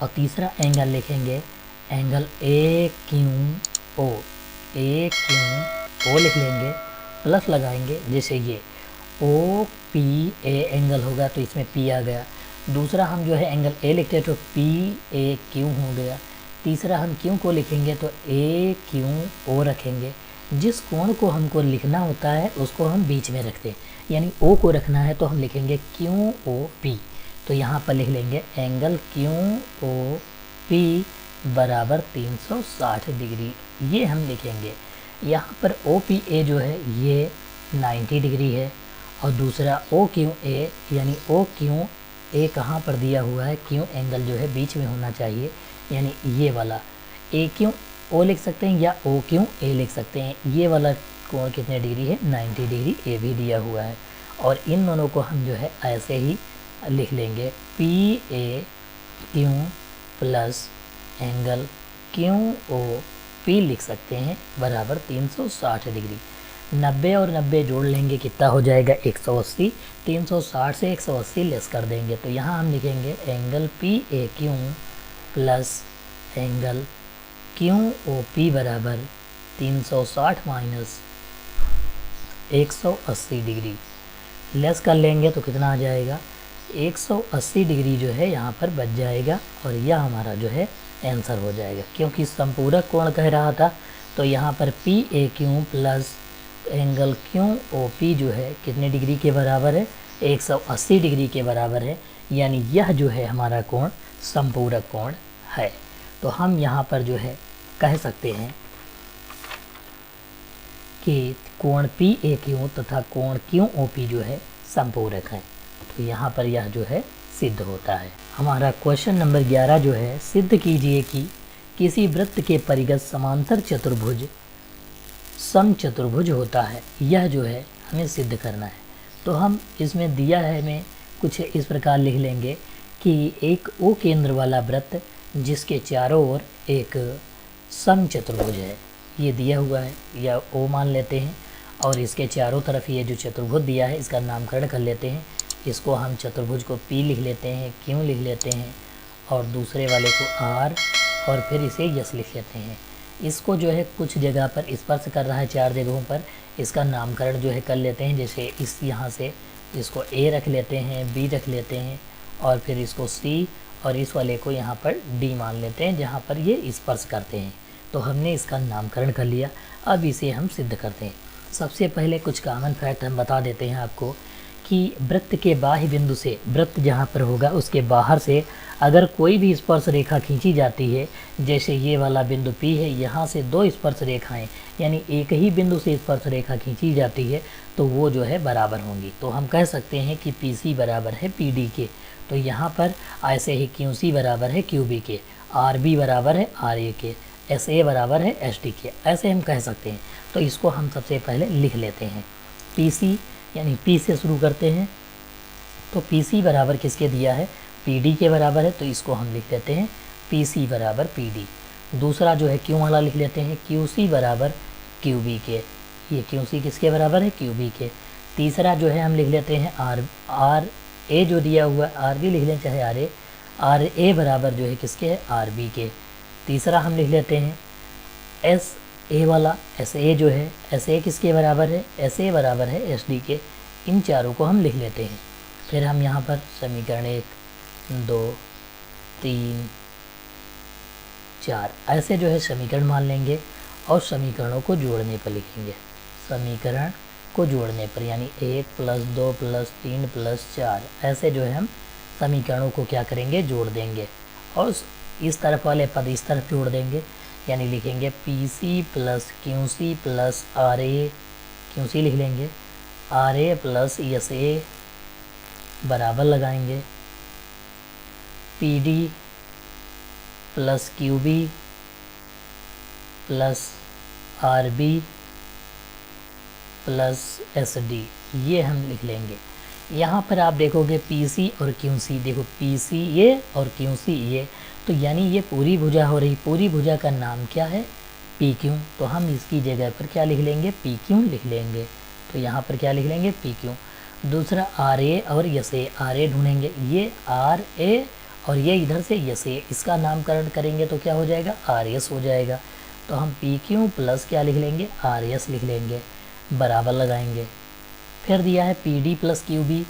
A: और तीसरा एंगल लिखेंगे angle A Q O, A Q O लिख लेंगे, प्लस लगाएंगे। जैसे ये ओ पी ए एंगल होगा तो इसमें पी आ गया। दूसरा हम जो है एंगल ए लिखते हैं तो पी ए क्यू हो गया। तीसरा हम क्यू को लिखेंगे तो ए क्यू ओ रखेंगे। जिस कोण को हमको लिखना होता है उसको हम बीच में रखते हैं, यानी ओ को रखना है तो हम लिखेंगे क्यू ओ पी। तो यहाँ पर लिख लेंगे एंगल क्यू ओ पी बराबर 360 डिग्री, ये हम लिखेंगे। यहाँ पर ओ पी ए जो है ये 90 डिग्री है, और दूसरा ओ क्यू ए, यानी ओ क्यू ए कहाँ पर दिया हुआ है, क्यू एंगल जो है बीच में होना चाहिए, यानी ये वाला ए क्यू ओ लिख सकते हैं या ओ क्यू ए लिख सकते हैं। ये वाला कोण कितने डिग्री है, 90 डिग्री, ए भी दिया हुआ है। और इन दोनों को हम जो है ऐसे ही लिख लेंगे, P A Q plus angle Q O P लिख सकते हैं बराबर 360 डिग्री। 90 और 90 जोड़ लेंगे, कितना हो जाएगा, 180। 360 से 180 लेस कर देंगे, तो यहाँ हम लिखेंगे angle P A Q plus angle Q O P बराबर 360 माइनस 180 डिग्री। लेस कर लेंगे तो कितना आ जाएगा, 180 डिग्री जो है यहाँ पर बच जाएगा, और यह हमारा जो है आंसर हो जाएगा। क्योंकि संपूरक कोण कह रहा था, तो यहाँ पर P A Q plus angle Q O P जो है कितने डिग्री के बराबर है, 180 डिग्री के बराबर है, यानी यह जो है हमारा कोण संपूरक कोण है। तो हम यहाँ पर जो है कह सकते हैं कि कोण पी ए क्यू तथा कोण क्यू ओ पी जो है संपूरक है। तो यहाँ पर यह जो है सिद्ध होता है। हमारा क्वेश्चन नंबर 11 जो है, सिद्ध कीजिए कि किसी वृत्त के परिगत समांतर चतुर्भुज समचतुर्भुज होता है। यह जो है हमें सिद्ध करना है। तो हम इसमें दिया है, हमें कुछ इस प्रकार लिख लेंगे कि एक ओ केंद्र वाला वृत्त जिसके चारों ओर एक समचतुर्भुज है, ये दिया हुआ है, या ओ मान लेते हैं, और इसके चारों तरफ ये जो चतुर्भुज दिया है इसका नामकरण कर लेते हैं। इसको हम चतुर्भुज को पी लिख लेते हैं, क्यू लिख लेते हैं, और दूसरे वाले को आर, और फिर इसे यस लिख लेते हैं। इसको जो है कुछ जगह पर स्पर्श कर रहा है, 4 जगहों पर, इसका नामकरण जो है कर लेते हैं। जैसे इस यहाँ से इसको ए रख लेते हैं, बी रख लेते हैं, और फिर इसको सी, और इस वाले को यहाँ पर डी मान लेते हैं जहाँ पर ये स्पर्श करते हैं। तो हमने इसका नामकरण कर लिया। अब इसे हम सिद्ध करते हैं। सबसे पहले कुछ कॉमन फैक्ट हम बता देते हैं आपको कि वृत्त के बाह्य बिंदु से, वृत्त जहाँ पर होगा उसके बाहर से अगर कोई भी स्पर्श रेखा खींची जाती है, जैसे ये वाला बिंदु P है, यहाँ से 2 स्पर्श रेखाएं यानी एक ही बिंदु से स्पर्श रेखा खींची जाती है तो वो जो है बराबर होंगी। तो हम कह सकते हैं कि PC बराबर है PD के। तो यहाँ पर ऐसे ही QC बराबर है QB के, RB बराबर है RA के, SA बराबर है SD के, ऐसे हम कह सकते हैं। तो इसको हम सबसे पहले लिख लेते हैं। PC यानी P से शुरू करते हैं, तो PC बराबर किसके दिया है, PD के बराबर है, तो इसको हम लिख लेते हैं PC बराबर PD। दूसरा जो है Q वाला लिख लेते हैं, QC बराबर QB के, ये QC किसके बराबर है, QB के। तीसरा जो है हम लिख लेते हैं RA जो दिया हुआ है, RB लिख लें चाहे RA, RA बराबर जो है किसके है, RB के। तीसरा हम लिख लेते हैं SA वाला, SA जो है, SA किसके बराबर है, SA बराबर है SD के। इन चारों को हम लिख लेते हैं। फिर हम यहाँ पर समीकरण 1 2 3 4 ऐसे जो है समीकरण मान लेंगे और समीकरणों को जोड़ने पर लिखेंगे। समीकरण को जोड़ने पर यानी 1 + 2 + 3 + 4 ऐसे जो है हम समीकरणों को क्या करेंगे, जोड़ देंगे, और इस तरफ वाले पद इस तरफ जोड़ देंगे, यानी लिखेंगे PC + QC + RA, QC लिख लेंगे, RA + SA बराबर लगाएंगे PD + QB + RB + SD, ये हम लिख लेंगे। यहाँ पर आप देखोगे PC और QC, देखो PC ये और QC ये, तो यानी ये पूरी भुजा हो रही। पूरी भुजा का नाम क्या है, PQ। तो हम इसकी जगह पर क्या लिख लेंगे, PQ लिख लेंगे। तो यहाँ पर क्या लिख लेंगे, PQ। दूसरा RA और SA, RA ढूंढेंगे, ये RA और ये इधर से SA, इसका नामकरण करेंगे तो क्या हो जाएगा, RS हो जाएगा। तो हम PQ प्लस क्या लिख लेंगे, RS लिख लेंगे, बराबर लगाएंगे। फिर दिया है PD + QB,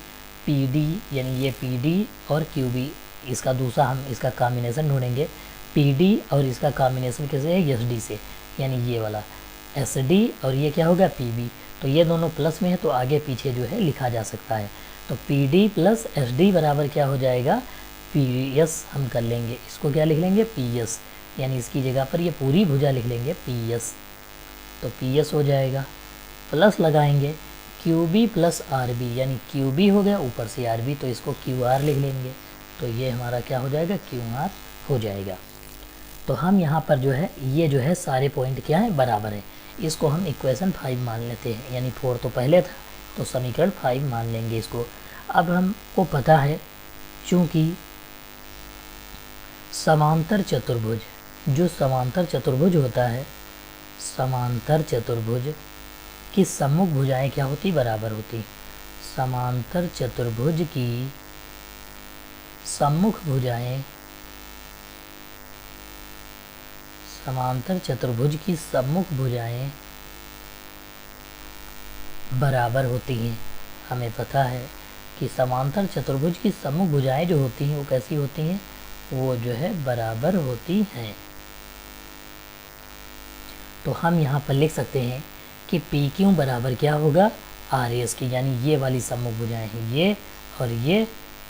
A: PD यानी ये PD और QB, इसका दूसरा हम इसका कॉम्बिनेशन ढूंढेंगे। PD और इसका कॉम्बिनेशन कैसे है, SD से, यानी ये वाला SD और ये क्या होगा, PB। तो ये दोनों प्लस में है तो आगे पीछे जो है लिखा जा सकता है। तो PD + SD बराबर क्या हो जाएगा, PS हम कर लेंगे। इसको क्या लिख लेंगे, PS, यानी इसकी जगह पर ये पूरी भुजा लिख लेंगे PS। तो PS हो जाएगा, प्लस लगाएंगे QB + RB, यानी QB हो गया, ऊपर से RB, तो इसको QR लिख लेंगे। तो ये हमारा क्या हो जाएगा, QR हो जाएगा। तो हम यहाँ पर जो है ये जो है सारे पॉइंट क्या है, बराबर है। इसको हम इक्वेशन 5 मान लेते हैं, यानी 4 तो पहले था तो समीकरण 5 मान लेंगे इसको। अब हमको पता है चूँकि समांतर चतुर्भुज, जो समांतर चतुर्भुज होता है, समांतर चतुर्भुज की सम्मुख भुजाएं क्या होती, बराबर होती। समांतर चतुर्भुज की सम्मुख भुजाएं, समांतर चतुर्भुज की सम्मुख भुजाएं बराबर होती हैं। हमें पता है कि समांतर चतुर्भुज की सम्मुख भुजाएं जो होती हैं वो कैसी होती हैं, वो जो है बराबर होती हैं। तो हम यहाँ पर लिख सकते हैं कि PQ बराबर क्या होगा, RS की, यानी ये वाली सम्मुख भुजाएं हैं, ये और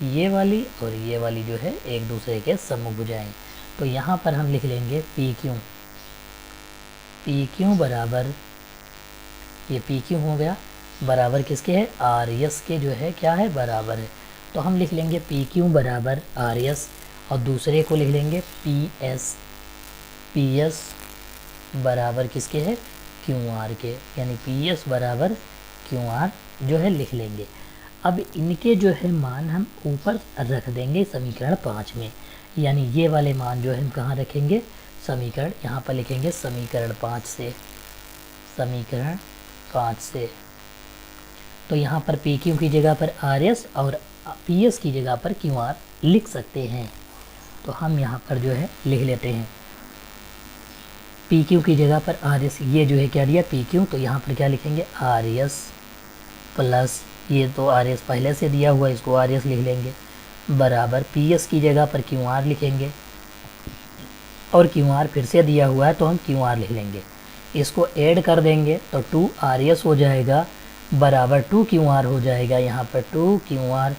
A: ये वाली और ये वाली जो है एक दूसरे के सम्मुख भुजाएं। तो यहाँ पर हम लिख लेंगे PQ बराबर, ये PQ हो गया, बराबर किसके है, RS के जो है क्या है, बराबर है। तो हम लिख लेंगे PQ बराबर RS और दूसरे को लिख लेंगे PS बराबर किसके है, QR के, यानी PS बराबर QR जो है लिख लेंगे। अब इनके जो है मान हम ऊपर रख देंगे समीकरण 5 में, यानी ये वाले मान जो है हम कहाँ रखेंगे, समीकरण, यहाँ पर लिखेंगे समीकरण 5 से, समीकरण 5 से। तो यहाँ पर PQ की जगह पर RS और PS की जगह पर QR लिख सकते हैं। तो हम यहाँ पर जो है लिख लेते हैं पी क्यू की जगह पर आर एस, ये जो है क्या दिया पी क्यू, तो यहाँ पर क्या लिखेंगे आर एस प्लस, ये तो आर एस पहले से दिया हुआ, इसको आर एस लिख लेंगे, बराबर पी एस की जगह पर क्यू आर लिखेंगे, और क्यू आर फिर से दिया हुआ है तो हम क्यू आर लिख लेंगे। इसको ऐड कर देंगे तो 2 आर एस हो जाएगा, बराबर 2 क्यू आर हो जाएगा। यहाँ पर 2 क्यू आर,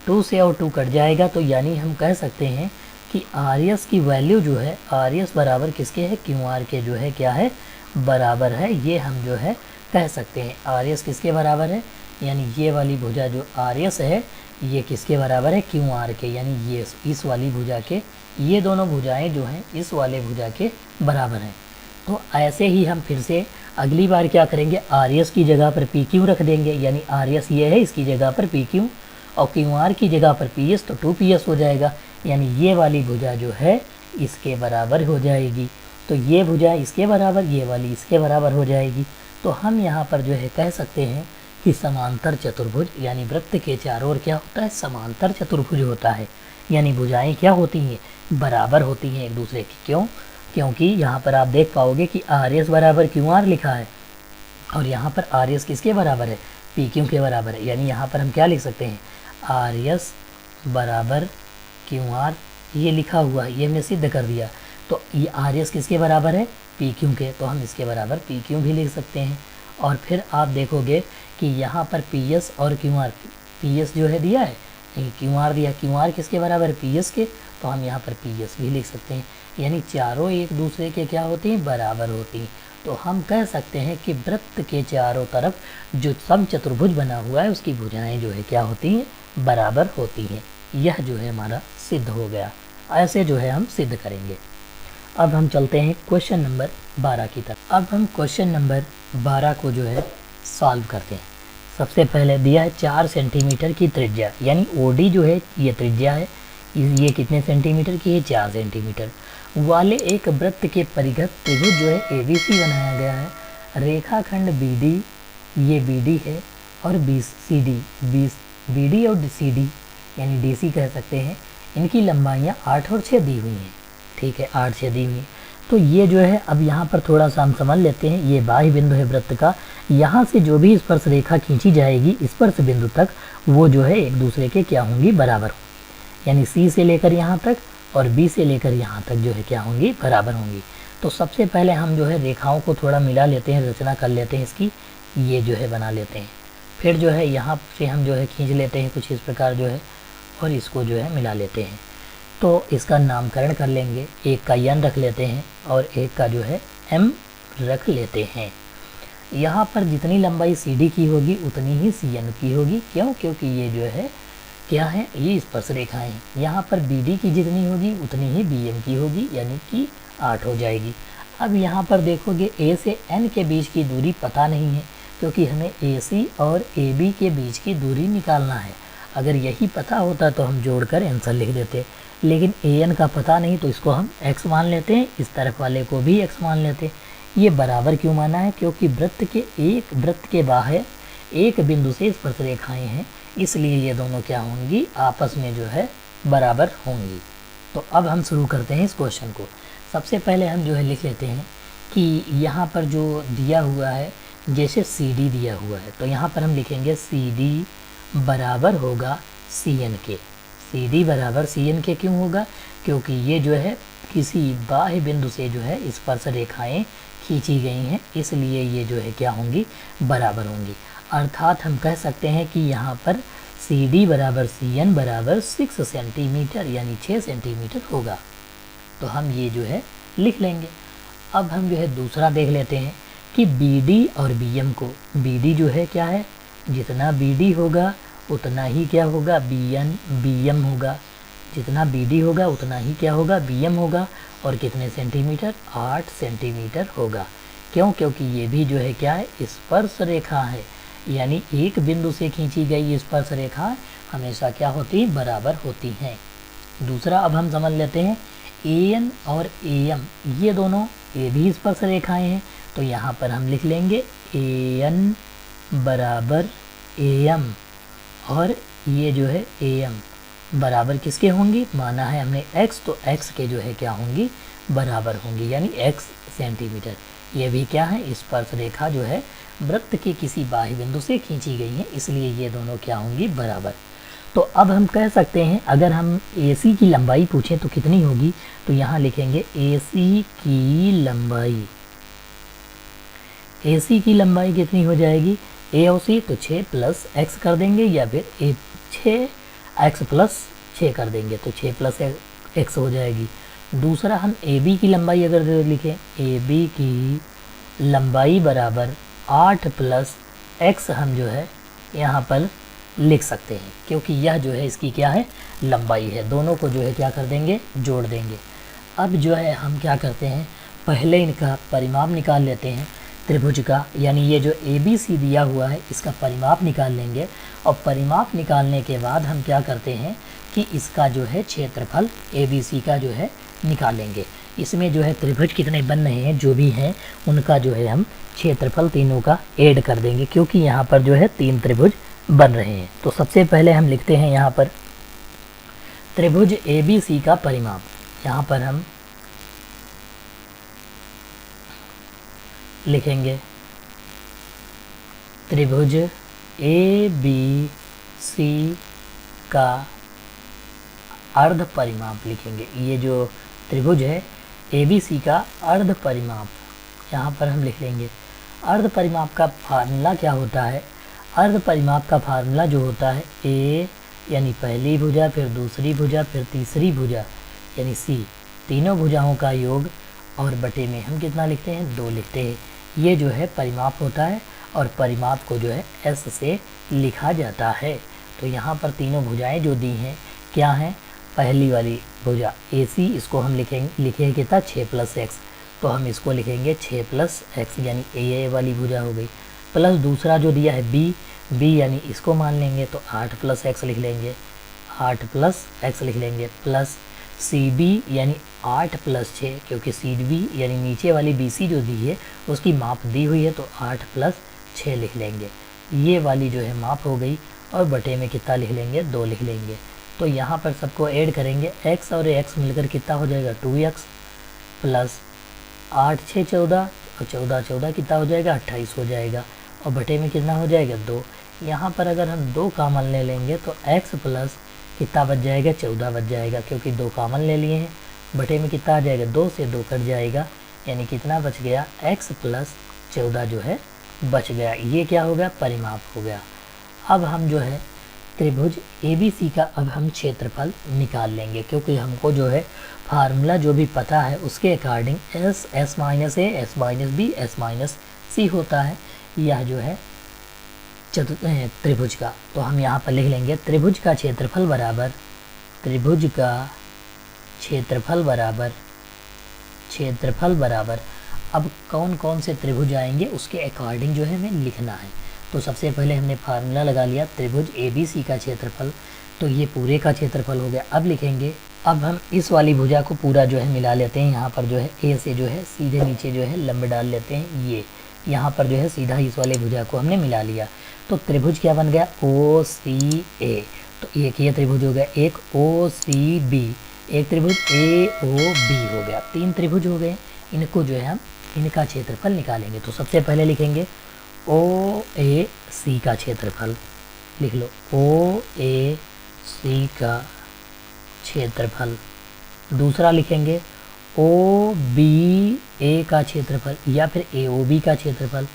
A: 2 से और 2 कट जाएगा, तो यानी हम कह सकते हैं कि आर एस की वैल्यू जो है, आर एस बराबर किसके है, क्यू आर के जो है क्या है बराबर है। ये हम जो है कह सकते हैं आर एस किसके बराबर है, यानी ये वाली भुजा जो आर एस है ये किसके बराबर है, क्यू आर के, यानी ये इस वाली भुजा के, ये दोनों भुजाएं जो हैं इस वाले भुजा के बराबर हैं। तो ऐसे ही हम फिर से अगली बार क्या करेंगे, आर एस की जगह पर पी क्यू रख देंगे, यानी आर एस ये है, इसकी जगह पर पी क्यू, और क्यू आर की जगह पर पी एस, तो 2 पी एस हो जाएगा, यानी ये वाली भुजा जो है इसके बराबर हो जाएगी। तो ये भुजा इसके बराबर, ये वाली इसके बराबर हो जाएगी। तो हम यहाँ पर जो है कह सकते हैं कि समांतर चतुर्भुज, यानी वृत्त के चारों ओर क्या होता है, समांतर चतुर्भुज होता है, यानी भुजाएं क्या होती हैं, बराबर होती हैं एक दूसरे की। क्यों, क्योंकि यहाँ पर आप देख पाओगे कि आर एस बराबर क्यू आर लिखा है, और यहाँ पर आर एस किसके बराबर है, पी क्यू के बराबर है, यानी यहाँ पर हम क्या लिख सकते हैं, आर एस बराबर क्यू आर, ये लिखा हुआ है, ये हमने सिद्ध कर दिया। तो ये आर एस किसके बराबर है, पी क्यू के, तो हम इसके बराबर पी क्यू भी लिख सकते हैं। और फिर आप देखोगे कि यहाँ पर पी एस और क्यू आर, पी एस जो है दिया है, क्यू आर दिया, क्यू आर किसके बराबर है, पी एस के, तो हम यहाँ पर पी एस भी लिख सकते हैं, यानी चारों एक दूसरे के क्या होती हैं, बराबर होती हैं। तो हम कह सकते हैं कि वृत्त के चारों तरफ जो समचतुर्भुज बना हुआ है उसकी भुजाएं जो है क्या होती हैं, बराबर होती हैं। यह जो है हमारा सिद्ध हो गया। ऐसे जो है हम सिद्ध करेंगे। अब हम चलते हैं क्वेश्चन नंबर 12 की तरफ। अब हम क्वेश्चन नंबर 12 को जो है सॉल्व करते हैं। सबसे पहले दिया है 4 सेंटीमीटर की त्रिज्या, यानी ओडी जो है ये त्रिज्या है, ये कितने सेंटीमीटर की है, 4 सेंटीमीटर वाले एक वृत्त के परिघत त्रिभुज जो है एबीसी बनाया गया है। रेखाखंड बीडी, ये बीडी है, और बीसीडी, बीडी और सीडी यानी डीसी कह सकते हैं, इनकी लंबाइयाँ 8 और 6 दी हुई हैं। ठीक है, 8 6 दी हुई हैं। तो ये जो है अब यहाँ पर थोड़ा सा हम समझ लेते हैं। ये बाह्य बिंदु है वृत्त का, यहाँ से जो भी स्पर्श रेखा खींची जाएगी स्पर्श बिंदु तक, वो जो है एक दूसरे के क्या होंगी, बराबर होंगी, यानी सी से लेकर यहाँ तक और बी से लेकर यहाँ तक जो है क्या होंगी, बराबर होंगी। तो सबसे पहले हम जो है रेखाओं को थोड़ा मिला लेते हैं, रचना कर लेते हैं इसकी, ये जो है बना लेते हैं। फिर जो है यहाँ से हम जो है खींच लेते हैं कुछ इस प्रकार जो है, और इसको जो है मिला लेते हैं। तो इसका नामकरण कर लेंगे, एक का एन रख लेते हैं और एक का जो है एम रख लेते हैं। यहाँ पर जितनी लंबाई सी डी की होगी उतनी ही सी एन की होगी। क्यों, क्योंकि ये जो है क्या है, ये स्पर्श रेखाएं हैं। यहाँ पर बी डी की जितनी होगी उतनी ही बी एम की होगी, यानी कि 8 हो जाएगी। अब यहाँ पर देखोगे ए से एन के बीच की दूरी पता नहीं है, क्योंकि हमें ए सी और ए बी के बीच की दूरी निकालना है। अगर यही पता होता तो हम जोड़कर आंसर लिख देते, लेकिन ए एन का पता नहीं तो इसको हम x मान लेते हैं, इस तरफ वाले को भी x मान लेते हैं। ये बराबर क्यों माना है, क्योंकि वृत्त के बाहर एक बिंदु से स्पर्श रेखाएं हैं, इसलिए ये दोनों क्या होंगी, आपस में जो है बराबर होंगी। तो अब हम शुरू करते हैं इस क्वेश्चन को। सबसे पहले हम जो है लिख लेते हैं कि यहाँ पर जो दिया हुआ है, जैसे सी डी दिया हुआ है, तो यहाँ पर हम लिखेंगे सी डी बराबर होगा सी एन के। सी डी बराबर सी एन के क्यों होगा, क्योंकि ये जो है किसी बाह्य बिंदु से जो है स्पर्श रेखाएं खींची गई हैं, इसलिए ये जो है क्या होंगी, बराबर होंगी। अर्थात हम कह सकते हैं कि यहाँ पर सी डी बराबर सी एन बराबर 6 सेंटीमीटर, यानी 6 सेंटीमीटर होगा। तो हम ये जो है लिख लेंगे। अब हम जो है दूसरा देख लेते हैं कि बी डी और बी एम को, बी डी जो है क्या है, जितना बी डी होगा उतना ही क्या होगा, बी एम होगा। जितना बी डी होगा उतना ही क्या होगा, बी एम होगा। और कितने सेंटीमीटर, 8 सेंटीमीटर होगा। क्यों, क्योंकि ये भी जो है क्या है, स्पर्श रेखा है, यानी एक बिंदु से खींची गई स्पर्श रेखा हमेशा क्या होती है, बराबर होती हैं। दूसरा अब हम समझ लेते हैं ए एन और ए एम, ये दोनों ये भी स्पर्श रेखाएं हैं, तो यहाँ पर हम लिख लेंगे ए एन बराबर ए एम, और ये जो है ए एम बराबर किसके होंगी, माना है हमने x, तो x के जो है क्या होंगी, बराबर होंगी, यानी x सेंटीमीटर। ये भी क्या है, स्पर्श रेखा जो है वृत्त के किसी बाह्य बिंदु से खींची गई है, इसलिए ये दोनों क्या होंगी, बराबर। तो अब हम कह सकते हैं अगर हम AC की लंबाई पूछें तो कितनी होगी, तो यहाँ लिखेंगे AC की लंबाई। AC की लंबाई कितनी हो जाएगी, A और C तो 6 प्लस x कर देंगे, या फिर 6 x प्लस 6 कर देंगे तो 6 प्लस x हो जाएगी। दूसरा हम AB की लंबाई अगर लिखें, AB की लंबाई बराबर 8 प्लस x हम जो है यहाँ पर लिख सकते हैं, क्योंकि यह जो है इसकी क्या है, लंबाई है। दोनों को जो है क्या कर देंगे, जोड़ देंगे। अब जो है हम क्या करते हैं, पहले इनका परिमाप निकाल लेते हैं त्रिभुज का, यानी ये जो ABC दिया हुआ है इसका परिमाप निकाल लेंगे। और परिमाप निकालने के बाद हम क्या करते हैं कि इसका जो है क्षेत्रफल ABC का जो है निकालेंगे। इसमें जो है त्रिभुज कितने बन रहे हैं जो भी हैं उनका जो है हम क्षेत्रफल तीनों का ऐड कर देंगे, क्योंकि यहाँ पर जो है 3 त्रिभुज बन रहे हैं। तो सबसे पहले हम लिखते हैं यहाँ पर त्रिभुज ABC का परिमाप। यहाँ पर हम लिखेंगे त्रिभुज ABC का अर्ध परिमाप लिखेंगे। ये जो त्रिभुज है ABC का अर्ध परिमाप यहाँ पर हम लिख लेंगे। अर्ध परिमाप का फार्मूला क्या होता है, अर्ध परिमाप का फार्मूला जो होता है A यानी पहली भुजा, फिर दूसरी भुजा, फिर तीसरी भुजा यानी C, तीनों भुजाओं का योग और बटे में हम कितना लिखते हैं, 2 लिखते हैं। ये जो है परिमाप होता है और परिमाप को जो है S से लिखा जाता है। तो यहाँ पर तीनों भुजाएं जो दी हैं क्या हैं, पहली वाली भुजा AC, इसको हम लिखेंगे कितना, 6 प्लस x, तो हम इसको लिखेंगे 6 प्लस x यानी A वाली भुजा हो गई। प्लस दूसरा जो दिया है B यानी इसको मान लेंगे तो 8 प्लस x लिख लेंगे, 8 प्लस x लिख लेंगे। प्लस CB यानी 8 प्लस 6, क्योंकि CB यानी नीचे वाली BC जो दी है उसकी माप दी हुई है तो 8 प्लस 6 लिख लेंगे। ये वाली जो है माप हो गई और बटे में कितना लिख लेंगे, 2 लिख लेंगे। तो यहाँ पर सबको ऐड करेंगे, x और x मिलकर कितना हो जाएगा, 2x प्लस 8 6 14 और 14 14 कितना हो जाएगा, 28 हो जाएगा। और बटे में कितना हो जाएगा, 2। यहाँ पर अगर हम 2 कॉमन ले लेंगे तो x प्लस कितना बच जाएगा, 14 बच जाएगा, क्योंकि 2 कॉमन ले लिए हैं। बटे में कितना आ जाएगा, 2 से 2 कट जाएगा, यानी कितना बच गया, x प्लस 14 जो है बच गया। ये क्या हो गया, परिमाप हो गया। अब हम जो है त्रिभुज ABC का अब हम क्षेत्रफल निकाल लेंगे, क्योंकि हमको जो है फार्मूला जो भी पता है उसके according S minus A, S minus B, S minus C होता है। यह जो है त्रिभुज का, तो हम यहाँ पर लिख लेंगे त्रिभुज का क्षेत्रफल बराबर, त्रिभुज का क्षेत्रफल बराबर। अब कौन कौन से त्रिभुज आएंगे उसके अकॉर्डिंग जो है हमें लिखना है। तो सबसे पहले हमने फार्मूला लगा लिया त्रिभुज ABC का क्षेत्रफल, तो ये पूरे का क्षेत्रफल हो गया। अब लिखेंगे, अब हम इस वाली भुजा को पूरा जो है मिला लेते हैं। यहाँ पर जो है A से जो है सीधे नीचे जो है लंब डाल लेते हैं। ये यहाँ पर जो है सीधा इस वाले भुजा को हमने मिला लिया, तो त्रिभुज क्या बन गया, OCA। तो एक ये त्रिभुज हो गया, एक OCB, एक त्रिभुज AOB हो गया। 3 त्रिभुज हो गए। इनको जो है हम इनका क्षेत्रफल निकालेंगे। तो सबसे पहले लिखेंगे OAC का क्षेत्रफल, लिख लो OAC का क्षेत्रफल। दूसरा लिखेंगे OBA का क्षेत्रफल या फिर AOB का क्षेत्रफल,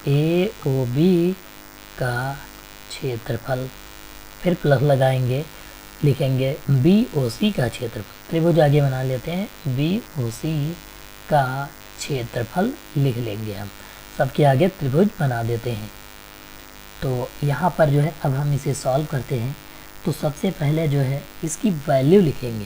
A: AOB का क्षेत्रफल। फिर प्लस लगाएंगे, लिखेंगे BOC का क्षेत्रफल। त्रिभुज आगे बना लेते हैं, BOC का क्षेत्रफल लिख लेंगे हम। सबके आगे त्रिभुज बना देते हैं। तो यहाँ पर जो है अब हम इसे सॉल्व करते हैं। तो सबसे पहले जो है इसकी वैल्यू लिखेंगे।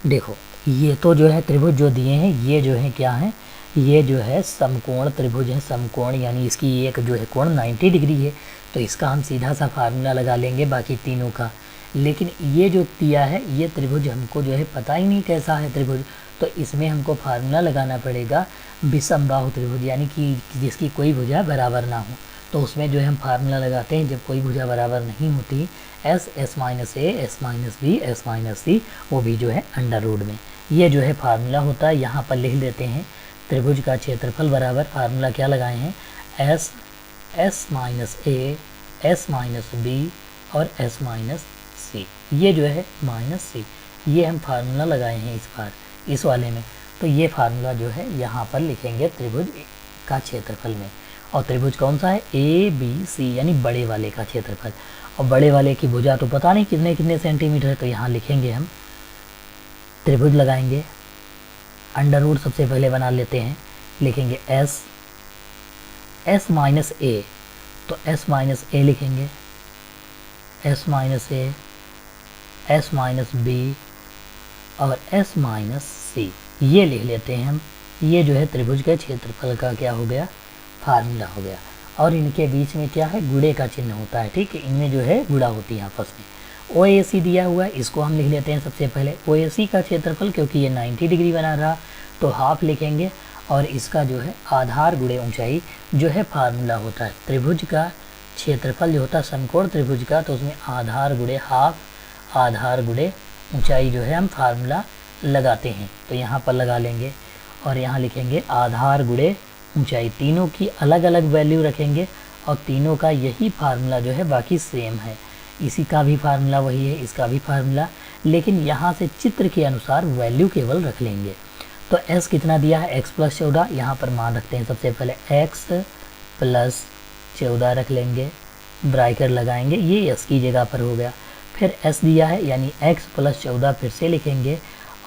A: देखो ये तो जो है त्रिभुज जो दिए हैं ये जो है क्या है, ये जो है समकोण त्रिभुज है। समकोण यानी इसकी एक जो है कोण 90 डिग्री है, तो इसका हम सीधा सा फार्मूला लगा लेंगे बाकी तीनों का। लेकिन ये जो दिया है ये त्रिभुज हमको जो है पता ही नहीं कैसा है त्रिभुज, तो इसमें हमको फार्मूला लगाना पड़ेगा विषमबाहु त्रिभुज, यानी कि जिसकी कोई भुजा बराबर ना हो। तो उसमें जो है हम फार्मूला लगाते हैं जब कोई भुजा बराबर नहीं होती, S minus A, S minus B, S minus C, वो भी जो है अंडर रूट में। ये जो है फार्मूला होता है, यहाँ पर लिख देते हैं। त्रिभुज का क्षेत्रफल बराबर फार्मूला क्या लगाए हैं, एस, एस माइनस ए, एस माइनस बी और एस माइनस सी। ये जो है माइनस सी, ये हम फार्मूला लगाए हैं इस बार इस वाले में। तो ये फार्मूला जो है यहाँ पर लिखेंगे त्रिभुज का क्षेत्रफल में। और त्रिभुज कौन सा है, ए बी सी, यानी बड़े वाले का क्षेत्रफल। और बड़े वाले की भुजा तो पता नहीं कितने कितने सेंटीमीटर है, तो यहाँ लिखेंगे हम, त्रिभुज लगाएंगे, अंडर रूट सबसे पहले बना लेते हैं, लिखेंगे एस, एस माइनस ए, तो एस माइनस ए लिखेंगे, एस माइनस ए, एस माइनस बी और एस माइनस सी, ये लिख लेते हैं हम। ये जो है त्रिभुज के क्षेत्रफल का क्या हो गया, फार्मूला हो गया। और इनके बीच में क्या है, गुणे का चिन्ह होता है, ठीक है, इनमें जो है गुणा होती है आपस में। ओ ए सी दिया हुआ है, इसको हम लिख लेते हैं सबसे पहले। ओ ए सी का क्षेत्रफल, क्योंकि ये 90 डिग्री बना रहा तो हाफ लिखेंगे, और इसका जो है आधार गुणे ऊंचाई जो है फार्मूला होता है। त्रिभुज का क्षेत्रफल जो होता है समकोण त्रिभुज का, तो उसमें आधार गुणे हाफ, आधार गुणे ऊंचाई जो है हम फार्मूला लगाते हैं। तो यहाँ पर लगा लेंगे और यहाँ लिखेंगे आधार गुणे ऊंचाई, तीनों की अलग अलग वैल्यू रखेंगे और तीनों का यही फार्मूला जो है बाकी सेम है। इसी का भी फार्मूला वही है, इसका भी फार्मूला, लेकिन यहाँ से चित्र के अनुसार वैल्यू केवल रख लेंगे। तो s कितना दिया है, x प्लस 14, यहाँ पर मान रखते हैं सबसे पहले x प्लस 14 रख लेंगे, ब्रैकेट लगाएंगे, ये s की जगह पर हो गया। फिर s दिया है यानी x प्लस 14 फिर से लिखेंगे,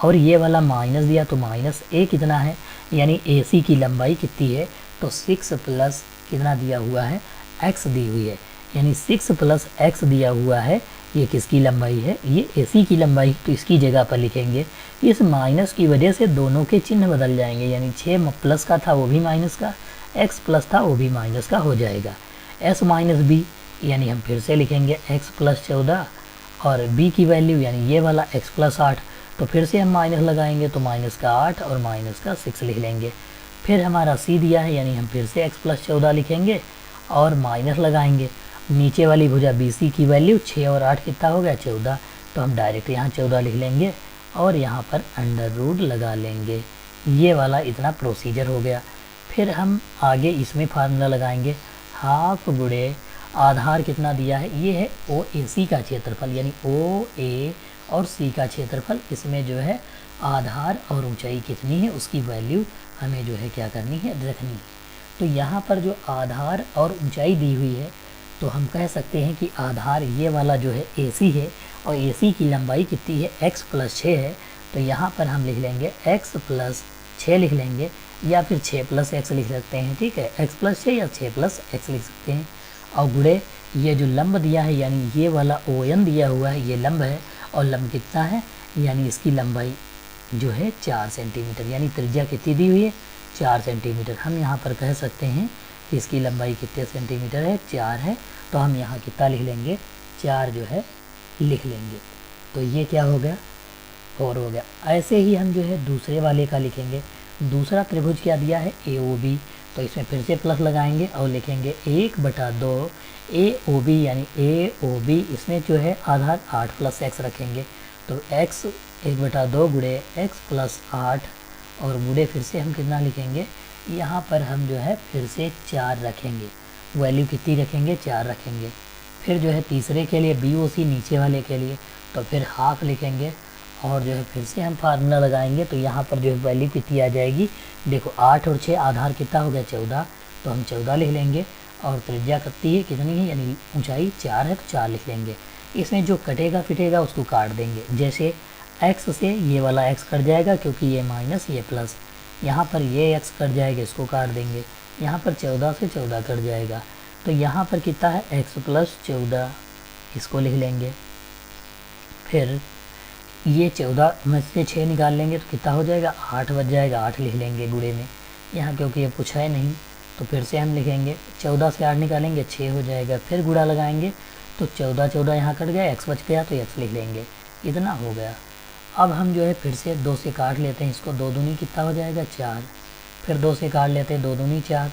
A: और ये वाला माइनस दिया तो माइनस a कितना है, यानी AC की लंबाई कितनी है, तो 6 प्लस कितना दिया हुआ है, x दी हुई है, यानी 6 प्लस x दिया हुआ है। ये किसकी लंबाई है, ये AC की लंबाई, तो इसकी जगह पर लिखेंगे। इस माइनस की वजह से दोनों के चिन्ह बदल जाएंगे, यानी 6 प्लस का था वो भी माइनस का, x प्लस था वो भी माइनस का हो जाएगा। s माइनस बी, यानी हम फिर से लिखेंगे x प्लस 14 और b की वैल्यू यानी ये वाला x प्लस 8, तो फिर से हम माइनस लगाएंगे तो माइनस का 8 और माइनस का 6 लिख लेंगे। फिर हमारा c दिया है यानी हम फिर से x प्लस 14 लिखेंगे और माइनस लगाएंगे। नीचे वाली भुजा BC की वैल्यू 6 और 8 कितना हो गया, 14, तो हम डायरेक्ट यहाँ 14 लिख लेंगे और यहाँ पर अंडर रूट लगा लेंगे। ये वाला इतना प्रोसीजर हो गया। फिर हम आगे इसमें फार्मूला लगाएंगे, हाफ गुणे आधार कितना दिया है, ये है OAC का क्षेत्रफल, यानी OA और C का क्षेत्रफल। इसमें जो है आधार और ऊंचाई कितनी है उसकी वैल्यू हमें जो है क्या करनी है, रखनी है। तो यहाँ पर जो आधार और ऊंचाई दी हुई है, तो हम कह सकते हैं कि आधार ये वाला जो है AC है और AC की लंबाई कितनी है, x प्लस 6 है। तो यहाँ पर हम लिख लेंगे x प्लस 6 लिख लेंगे, या फिर 6 प्लस x लिख सकते हैं, ठीक है, x प्लस 6 या 6 प्लस x लिख सकते हैं। और गुणे ये जो लंब दिया है यानी ये वाला ON दिया हुआ है, ये लंब है, और लंब कितना है, यानी इसकी लंबाई जो है 4 सेंटीमीटर, यानी त्रिज्या कितनी दी हुई है, 4 सेंटीमीटर। हम यहाँ पर कह सकते हैं कि इसकी लंबाई कितने सेंटीमीटर है, 4 है, तो हम यहाँ कितना लिख लेंगे, 4 जो है लिख लेंगे। तो ये क्या हो गया, और हो गया। ऐसे ही हम जो है दूसरे वाले का लिखेंगे। दूसरा त्रिभुज क्या दिया है, AOB, तो इसमें फिर से प्लस लगाएंगे और लिखेंगे 1/2 AOB, यानी AOB, इसमें जो है आधार 8 प्लस x रखेंगे, तो x 1/2 गुणे x प्लस 8 और गुणे फिर से हम कितना लिखेंगे, यहाँ पर हम जो है फिर से 4 रखेंगे, वैल्यू कितनी रखेंगे, 4 रखेंगे। फिर जो है तीसरे के लिए BOC नीचे वाले के लिए, तो फिर हाफ लिखेंगे और जो है फिर से हम फार्मूला लगाएंगे। तो यहाँ पर जो है वैल्यू कितनी आ जाएगी, देखो 8 और 6 आधार कितना हो गया, 14, तो हम 14 लिख लेंगे। और त्रिज्या कितनी है, कितनी है, यानी ऊंचाई 4 है, तो 4 लिख लेंगे। इसमें जो कटेगा फिटेगा उसको काट देंगे, जैसे x से ये वाला x कट जाएगा क्योंकि ये माइनस ये प्लस, यहाँ पर ये x कट जाएगा, इसको काट देंगे। यहाँ पर 14 से 14 कट जाएगा, तो यहाँ पर कितना है, x प्लस 14, इसको लिख लेंगे। फिर ये 14 में से 6 निकाल लेंगे तो कितना हो जाएगा, 8 बच जाएगा, 8 लिख लेंगे गुणे में। यहाँ क्योंकि ये पूछा है नहीं तो फिर से हम लिखेंगे, 14 से 8 निकालेंगे 6 हो जाएगा। फिर गुणा लगाएंगे तो 14 यहाँ कट गया, x बच गया तो x लिख लेंगे, इतना हो गया। अब हम जो है फिर से 2 से काट लेते हैं इसको, 2 दूनी कितना हो जाएगा, 4। फिर 2 से काट लेते हैं, 2 दूनी 4।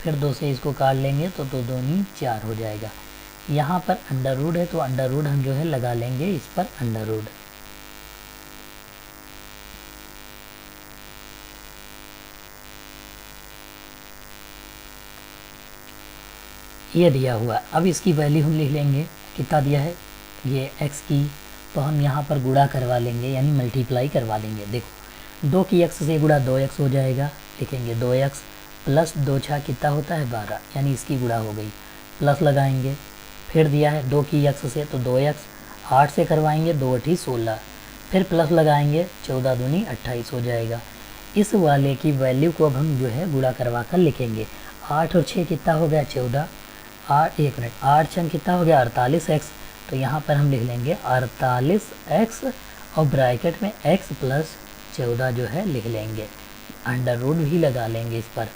A: फिर 2 से इसको काट लेंगे तो 2 दूनी 4 हो जाएगा। यहाँ पर अंडर रूट है तो अंडर रूट हम जो है लगा लेंगे इस पर अंडर रूट। ये दिया हुआ। अब इसकी वैल्यू हम लिख लेंगे, कितना दिया है ये x की, तो हम यहाँ पर गुणा करवा लेंगे यानी मल्टीप्लाई करवा लेंगे। देखो 2 की x से गुणा 2x हो जाएगा, लिखेंगे 2x प्लस 2 छा कितना होता है 12, यानी इसकी गुणा हो गई, प्लस लगाएंगे। फिर दिया है 2 की x से तो 2x, 8 से करवाएंगे 2 8 16, फिर प्लस लगाएंगे 14 दूनी 28 हो जाएगा। इस वाले की वैल्यू को अब हम जो है गुणा करवा कर लिखेंगे। 8 और 6 कितना हो गया 14, 8 छंग कितना हो गया 48x, तो यहाँ पर हम लिख लेंगे 48x और ब्रैकेट में x प्लस 14 जो है लिख लेंगे, अंडर रूट भी लगा लेंगे इस पर।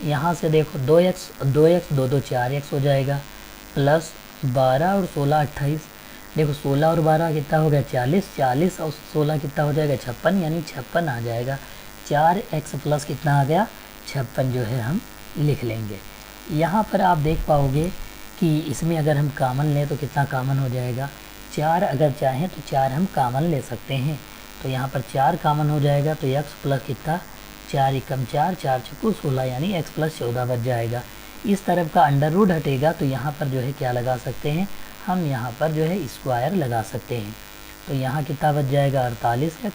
A: यहाँ से देखो 2x 2 2 4x हो जाएगा, प्लस 12 और 16 28, देखो 16 और 12 कितना हो गया 40, 40 और 16 कितना हो जाएगा 56, यानी 56 आ जाएगा। 4x प्लस कितना आ गया 56 जो है हम लिख लेंगे। यहाँ पर आप देख पाओगे कि इसमें अगर हम कामन लें तो कितना कामन हो जाएगा 4, अगर चाहें तो 4 हम कामन ले सकते हैं, तो यहाँ पर 4 कामन हो जाएगा, तो x प्लस कितना 4 एकम 4, 4 चौको 16, यानी x प्लस 14 बच जाएगा। इस तरफ का अंडर रूट हटेगा तो यहाँ पर जो है क्या लगा सकते हैं हम, यहाँ पर जो है स्क्वायर लगा सकते हैं, तो यहाँ कितना बच जाएगा 48x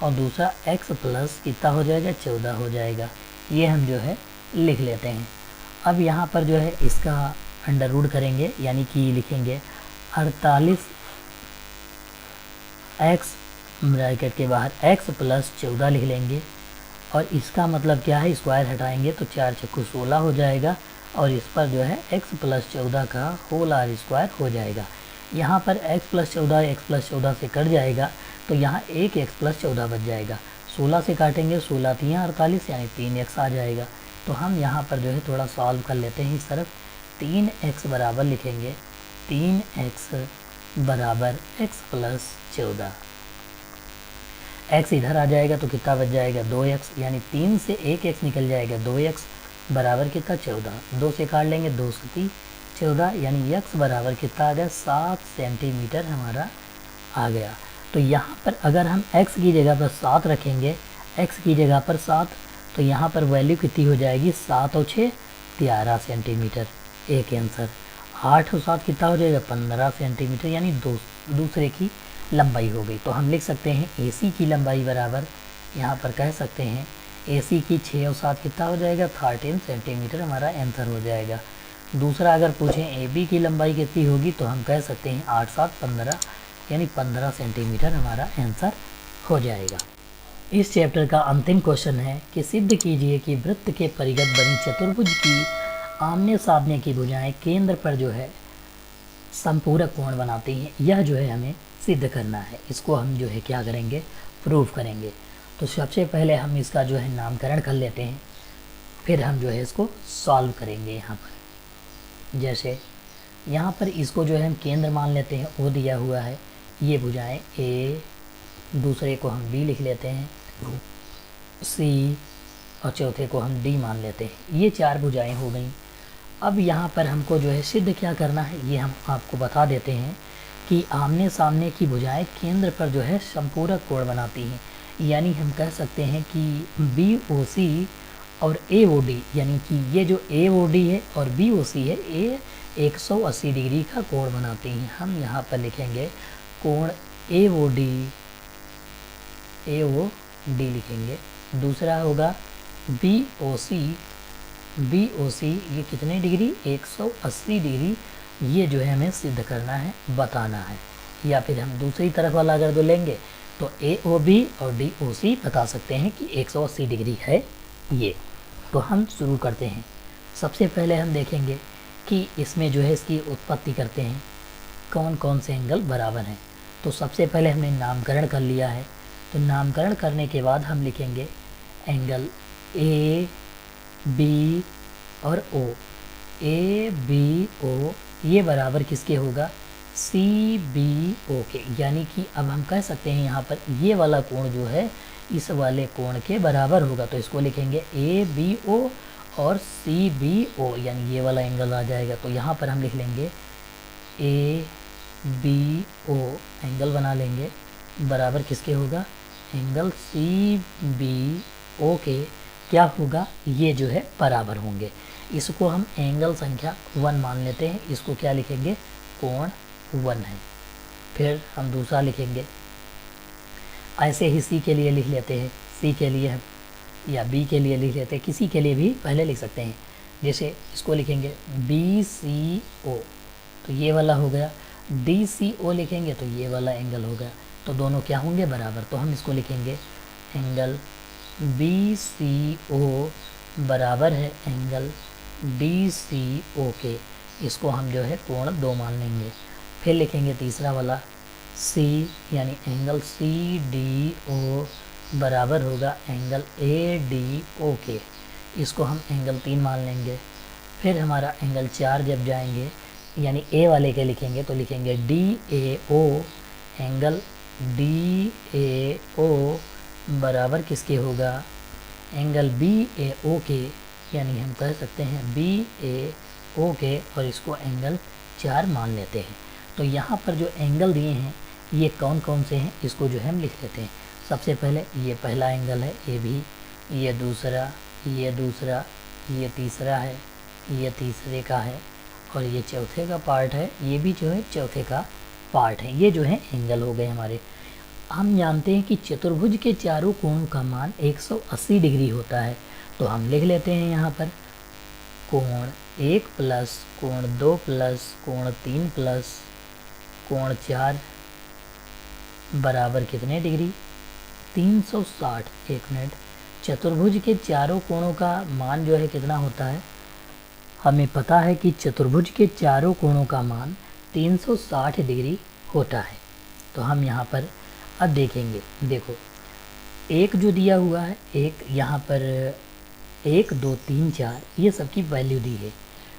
A: और दूसरा x प्लस कितना हो जाएगा 14 हो जाएगा। ये हम जो है लिख लेते हैं। अब यहाँ पर जो है इसका अंडर रूट करेंगे, यानी कि लिखेंगे 48x ब्रैकेट के बाहर x प्लस 14 लिख लेंगे, और इसका मतलब क्या है स्क्वायर हटाएंगे तो 4 चक्कू 16 हो जाएगा, और इस पर जो है x प्लस 14 का होल आर स्क्वायर हो जाएगा। यहाँ पर x प्लस 14 से कट जाएगा, तो यहाँ एक x प्लस 14 बच जाएगा। 16 से काटेंगे 16 3 48, यानी 3x आ जाएगा। तो हम यहाँ पर जो है थोड़ा सॉल्व कर लेते हैं इस तरफ। 3x बराबर लिखेंगे 3x बराबर x प्लस 14, x इधर आ जाएगा तो कितना बच जाएगा 2x, यानी 3 से एक x निकल जाएगा, 2x बराबर कितना 14, 2 से काट लेंगे 2 से 14, यानी x बराबर कितना आ गया 7 सेंटीमीटर हमारा आ गया। तो यहाँ पर अगर हम x की जगह पर 7 रखेंगे, x की जगह पर 7, तो यहाँ पर वैल्यू कितनी हो जाएगी 7 और 6 11 सेंटीमीटर, एक आंसर। 8 और 7 कितना हो जाएगा 15 सेंटीमीटर, यानी दूसरे की लंबाई हो गई। तो हम लिख सकते हैं AC की लंबाई बराबर, यहाँ पर कह सकते हैं AC की 6 और 7 कितना हो जाएगा 13 सेंटीमीटर हमारा आंसर हो जाएगा। दूसरा अगर पूछें AB की लंबाई कितनी होगी, तो हम कह सकते हैं 8 7 15, यानी 15 सेंटीमीटर हमारा आंसर हो जाएगा। इस चैप्टर का अंतिम क्वेश्चन है कि सिद्ध कीजिए कि वृत्त के परिगत बनी चतुर्भुज की आमने सामने की भुजाएं केंद्र पर जो है संपूरक कोण बनाती हैं। यह जो है हमें सिद्ध करना है, इसको हम जो है क्या करेंगे प्रूव करेंगे। तो सबसे पहले हम इसका जो है नामकरण कर लेते हैं, फिर हम जो है इसको सॉल्व करेंगे। यहाँ पर जैसे यहाँ पर इसको जो है हम केंद्र मान लेते हैं, वो दिया हुआ है, ये भुजाएं A, दूसरे को हम B लिख लेते हैं, C और चौथे को हम D मान लेते हैं। ये 4 भुजाएं हो गई। अब यहाँ पर हमको जो है सिद्ध क्या करना है, ये हम आपको बता देते हैं कि आमने सामने की भुजाएं केंद्र पर जो है संपूरक कोण बनाती हैं। यानी हम कह सकते हैं कि BOC और AOD, यानी कि ये जो AOD है और BOC है, ये 180 डिग्री का कोण बनाती हैं। हम यहाँ पर लिखेंगे कोण AOD लिखेंगे। दूसरा होगा BOC ये कितने डिग्री 180 डिग्री, ये जो है हमें सिद्ध करना है, बताना है। या फिर हम दूसरी तरफ वाला अगर जो लेंगे तो AOB और DOC बता सकते हैं कि 180 डिग्री है ये। तो हम शुरू करते हैं। सबसे पहले हम देखेंगे कि इसमें जो है इसकी उत्पत्ति करते हैं, कौन कौन से एंगल बराबर हैं। तो सबसे पहले हमने नामकरण कर लिया है, तो नामकरण करने के बाद हम लिखेंगे एंगल A, B और O। ABO ये बराबर किसके होगा CBO के, यानी कि अब हम कह सकते हैं यहाँ पर ये वाला कोण जो है इस वाले कोण के बराबर होगा। तो इसको लिखेंगे ABO और CBO, यानी ये वाला एंगल आ जाएगा। तो यहाँ पर हम लिख लेंगे ABO एंगल बना लेंगे, बराबर किसके होगा एंगल CBO के क्या होगा, ये जो है बराबर होंगे। इसको हम एंगल संख्या 1 मान लेते हैं। इसको क्या लिखेंगे, कोण 1 है। फिर हम दूसरा लिखेंगे, ऐसे ही सी के लिए लिख लेते हैं, सी के लिए हम या बी के लिए लिख लेते हैं, किसी के लिए भी पहले लिख सकते हैं। जैसे इसको लिखेंगे बी सी ओ, तो ये वाला हो गया। डी सी ओ लिखेंगे तो ये वाला एंगल हो गया। तो दोनों क्या होंगे, बराबर। तो हम इसको लिखेंगे एंगल बी सी ओ बराबर है एंगल डी सी ओ के। इसको हम जो है कोण 2 मान लेंगे। फिर लिखेंगे तीसरा वाला सी, यानी एंगल सी डी ओ बराबर होगा एंगल ए डी ओ के। इसको हम एंगल 3 मान लेंगे। फिर हमारा एंगल 4 जब जाएंगे, यानी ए वाले के लिखेंगे तो लिखेंगे D A O, angle D A O बराबर किसके होगा, एंगल बी ए ओ के, यानी हम कह सकते हैं बी ए ओ के, और इसको एंगल 4 मान लेते हैं। तो यहाँ पर जो एंगल दिए हैं ये कौन कौन से हैं, इसको जो है हम लिख लेते हैं। सबसे पहले ये पहला एंगल है ए बी, ये दूसरा, ये दूसरा, ये तीसरा है, ये तीसरे का है, और ये चौथे का पार्ट है, ये भी जो है चौथे का पार्ट है। ये जो है एंगल हो गए हमारे। हम जानते हैं कि चतुर्भुज के चारों कोणों का मान 180 डिग्री होता है। तो हम लिख लेते हैं यहाँ पर कोण 1 प्लस कोण 2 प्लस कोण 3 प्लस कोण 4 बराबर कितने डिग्री, 360। एक मिनट, चतुर्भुज के चारों कोणों का मान जो है कितना होता है, हमें पता है कि चतुर्भुज के चारों कोणों का मान 360 डिग्री होता है। तो हम यहाँ पर अब देखेंगे, देखो एक जो दिया हुआ है, एक यहाँ पर 1 2 3 4 ये सबकी वैल्यू दी है।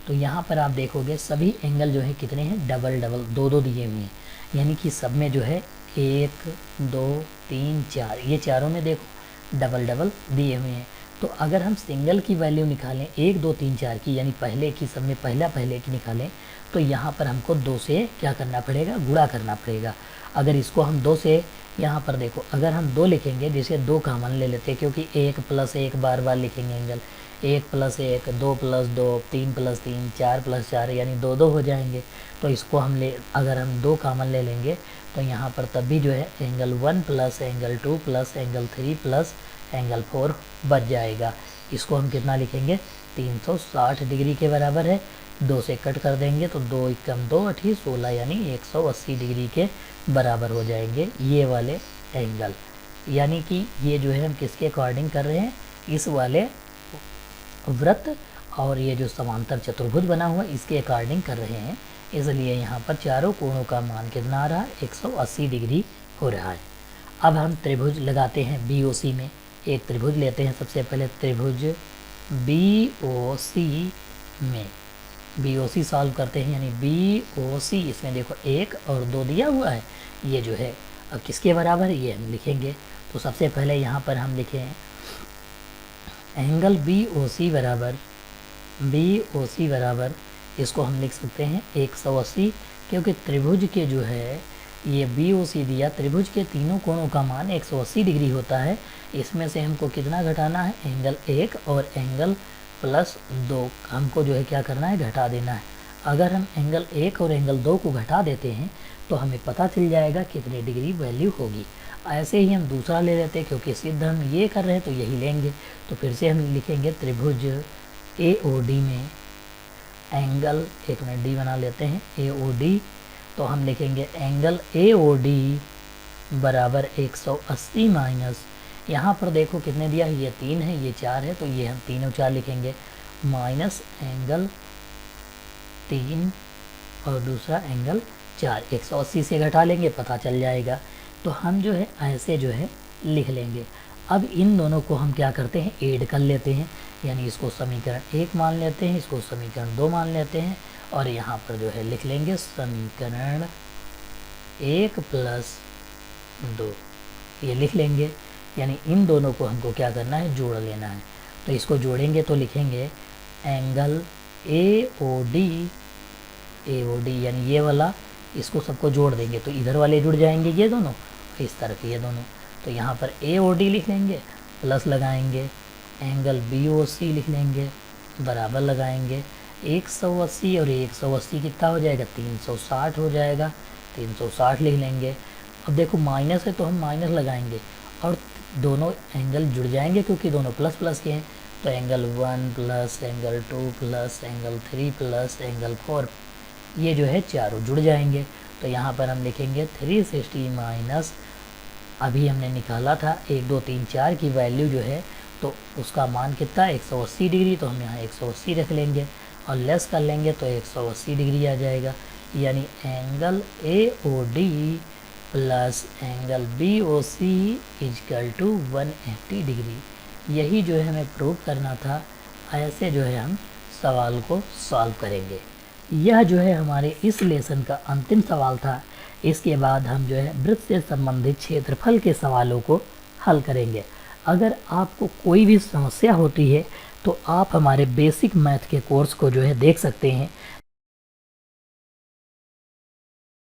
A: तो यहाँ पर आप देखोगे सभी एंगल जो है कितने हैं, डबल डबल 2 2 दिए हुए हैं, यानी कि सब में जो है 1 2 3 4 ये चारों में देखो डबल डबल दिए हुए हैं। तो अगर हम सिंगल की वैल्यू निकालें 1 2 3 4 की, यानी पहले की सब में पहले की निकालें, तो यहाँ पर हमको 2 से क्या करना पड़ेगा, गुणा करना पड़ेगा। अगर इसको हम 2 से, यहाँ पर देखो अगर हम 2 लिखेंगे, जैसे 2 कॉमन ले लेते हैं, क्योंकि 1 प्लस 1 बार बार लिखेंगे angle, 1 plus 1 2 plus 2 3 plus 3 4 plus 4, यानी 2 2 हो जाएंगे। तो इसको हम अगर हम 2 कॉमन ले लेंगे तो यहाँ पर तब भी जो है angle 1 plus angle 2 plus angle 3 plus angle 4 बच जाएगा। इसको हम कितना लिखेंगे, 360 डिग्री के बराबर है। 2 से कट कर देंगे तो 2 एकम 2 8 16, यानी 180 डिग्री के बराबर हो जाएंगे ये वाले एंगल। यानी कि ये जो है हम किसके अकॉर्डिंग कर रहे हैं, इस वाले वृत्त और ये जो समांतर चतुर्भुज बना हुआ इसके अकॉर्डिंग कर रहे हैं। इसलिए यहाँ पर चारों कोणों का मान कितना आ रहा है, 180 डिग्री हो रहा है। अब हम त्रिभुज लगाते हैं BOC में। एक त्रिभुज लेते हैं, सबसे पहले त्रिभुज BOC में BOC सॉल्व करते हैं, यानी BOC इसमें देखो 1 और 2 दिया हुआ है, ये जो है अब किसके बराबर है ये हम लिखेंगे। तो सबसे पहले यहाँ पर हम लिखें एंगल BOC बराबर इसको हम लिख सकते हैं 180, क्योंकि त्रिभुज के जो है ये BOC दिया, त्रिभुज के तीनों कोणों का मान 180 डिग्री होता है। इसमें से हमको कितना घटाना है, एंगल 1 और एंगल प्लस 2 हमको जो है क्या करना है, घटा देना है। अगर हम एंगल 1 और एंगल 2 को घटा देते हैं तो हमें पता चल जाएगा कितने डिग्री वैल्यू होगी। ऐसे ही हम दूसरा ले लेते हैं, क्योंकि सिद्ध हम ये कर रहे हैं तो यही लेंगे। तो फिर से हम लिखेंगे त्रिभुज AOD में एंगल, एक मिनट डी बना लेते हैं, AOD। तो हम लिखेंगे एंगल AOD बराबर 180 माइनस, यहाँ पर देखो कितने दिया है, ये 3 है, ये 4 है, तो ये हम तीनों 4 लिखेंगे, माइनस एंगल 3 और दूसरा एंगल 4, 180 से घटा लेंगे पता चल जाएगा। तो हम जो है ऐसे जो है लिख लेंगे। अब इन दोनों को हम क्या करते हैं, ऐड कर लेते हैं, यानी इसको समीकरण 1 मान लेते हैं, इसको समीकरण 2 मान लेते हैं, और यहाँ पर जो है लिख लेंगे समीकरण 1 प्लस 2, ये लिख लेंगे। यानी इन दोनों को हमको क्या करना है, जोड़ लेना है। तो इसको जोड़ेंगे तो लिखेंगे एंगल AOD यानी ये वाला, इसको सबको जोड़ देंगे तो इधर वाले जुड़ जाएंगे ये दोनों, इस तरफ ये दोनों। तो यहाँ पर AOD लिख लेंगे, प्लस लगाएंगे, एंगल BOC लिख लेंगे, बराबर लगाएंगे 180 और 180 कितना हो जाएगा 360 हो जाएगा, 360 लिख लेंगे। अब देखो माइनस है तो हम माइनस लगाएंगे और दोनों एंगल जुड़ जाएंगे क्योंकि दोनों प्लस प्लस के हैं, तो angle 1 plus angle 2 plus angle 3 plus angle 4, ये जो है चारों जुड़ जाएंगे। तो यहाँ पर हम लिखेंगे 360 माइनस, अभी हमने निकाला था 1 2 3 4 की वैल्यू जो है, तो उसका मान कितना 180 डिग्री, तो हम यहाँ 180 रख लेंगे और लेस कर लेंगे तो 180 डिग्री आ जाएगा। यानी एंगल AOD प्लस angle BOC is equal to 180 degree. यही जो है हमें प्रूव करना था। ऐसे जो है हम सवाल को सॉल्व करेंगे। यह जो है हमारे इस लेसन का अंतिम सवाल था। इसके बाद हम जो है वृत्त से संबंधित क्षेत्रफल के सवालों को हल करेंगे। अगर आपको कोई भी समस्या होती है तो आप हमारे बेसिक मैथ के कोर्स को जो है देख सकते हैं,